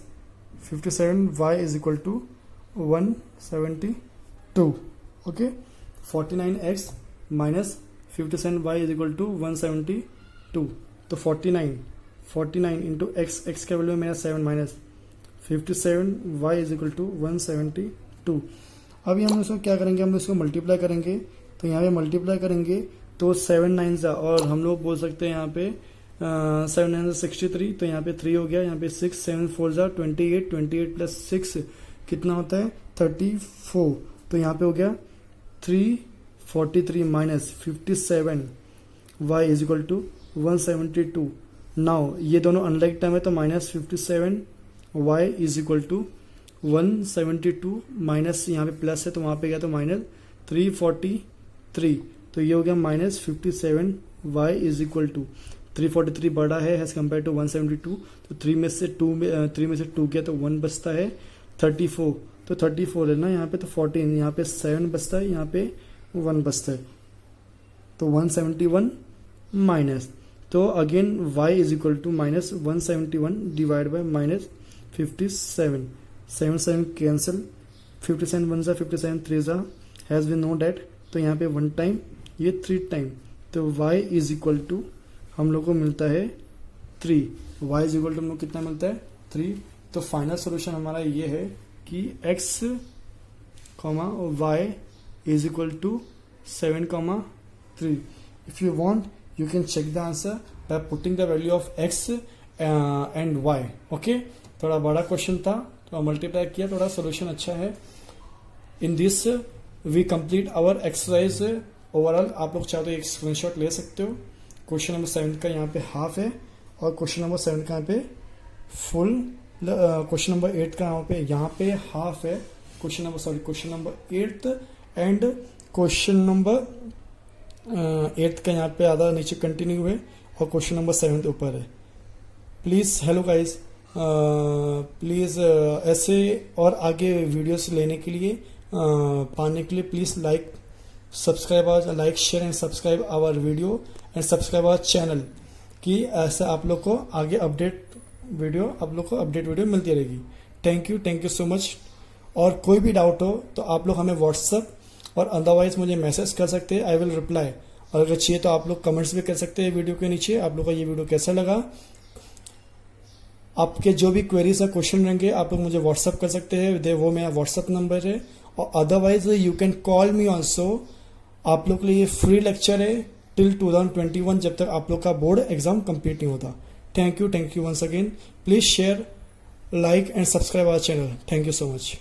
57y is equal to 172। Okay, 49x minus 57y is equal to 172, तो 49 इंटू x का वैल्यू मेरा 7 minus 57y is equal to 172। अभी हम इसको क्या करेंगे, हम इसको मल्टीप्लाई करेंगे, तो यहाँ पे मल्टीप्लाई करेंगे तो 7 9 जा, और हम लोग बोल सकते हैं यहाँ पे 7 9 63, तो यहाँ पे 3 हो गया, यहाँ पे 6 7 4 जा 28, 28 प्लस 6 कितना होता है 34, तो यहाँ पे हो गया 343 minus 57 y is equal to 172। Now ये दोनों अनलाइक टर्म है, तो minus 57 y is equal to 172 minus यहाँ पे प्लस है तो वहाँ पे गया तो माइनस 343, तो ये हो गया minus 57 y is equal to 343 बड़ा है एज कम्पेयर टू 172, तो 3 में से 2 गया तो 1 बचता है 34, तो 34 है ना यहाँ पे, तो 14 यहाँ पे 7 बचता है, यहाँ पे 1 बचता है, तो 171 माइनस, तो again y is equal to minus 171 divide by minus 57, 7 cancel, 57 1 जा 57 3 जा, हैज वी नो डेट तो यहाँ पे 1 टाइम, ये 3 टाइम, तो y इज इक्वल टू हम लोग को मिलता है 3। y इज इक्वल टू हम लोग कितना मिलता है 3। तो फाइनल सोल्यूशन हमारा ये है कि x, y is equal to 7, 3। If you want you can check the answer by putting the value of x and y. Okay, थोड़ा बड़ा क्वेश्चन था तो मल्टीप्लाई किया, थोड़ा सोल्यूशन अच्छा है। In this we complete our exercise overall. आप लोग चाहो तो एक स्क्रीनशॉट ले सकते हो। क्वेश्चन नंबर 7 का यहाँ पे हाफ है और क्वेश्चन नंबर 7 का यहाँ पे फुल, क्वेश्चन नंबर 8 का यहाँ पे हाफ है। Question number 8 and question number 8 का यहाँ पे आधा नीचे कंटिन्यू है और क्वेश्चन नंबर 7 ऊपर है। प्लीज़ हेलो गाइस, प्लीज़ ऐसे और आगे वीडियोस लेने के लिए पाने के लिए please like share and subscribe our video and subscribe our channel, कि ऐसा आप लोग को आगे अपडेट वीडियो मिलती रहेगी। Thank you so much. और कोई भी डाउट हो तो आप लोग हमें व्हाट्सअप और अदरवाइज मुझे मैसेज कर सकते हैं, आई विल रिप्लाई। और अगर चाहिए तो आप लोग कमेंट्स भी कर सकते हैं वीडियो के नीचे। आप लोग का ये वीडियो कैसा लगा, आपके जो भी क्वेरीज या क्वेश्चन रहेंगे आप लोग मुझे व्हाट्सअप कर सकते हैं, वो मेरा व्हाट्सअप नंबर है। और otherwise you can call me also. आप लोग के लिए फ्री लेक्चर है टिल 2021, जब तक आप लोग का बोर्ड एग्जाम कंप्लीट नहीं होता। Thank you once again. Please share, like and subscribe our channel. Thank you so much.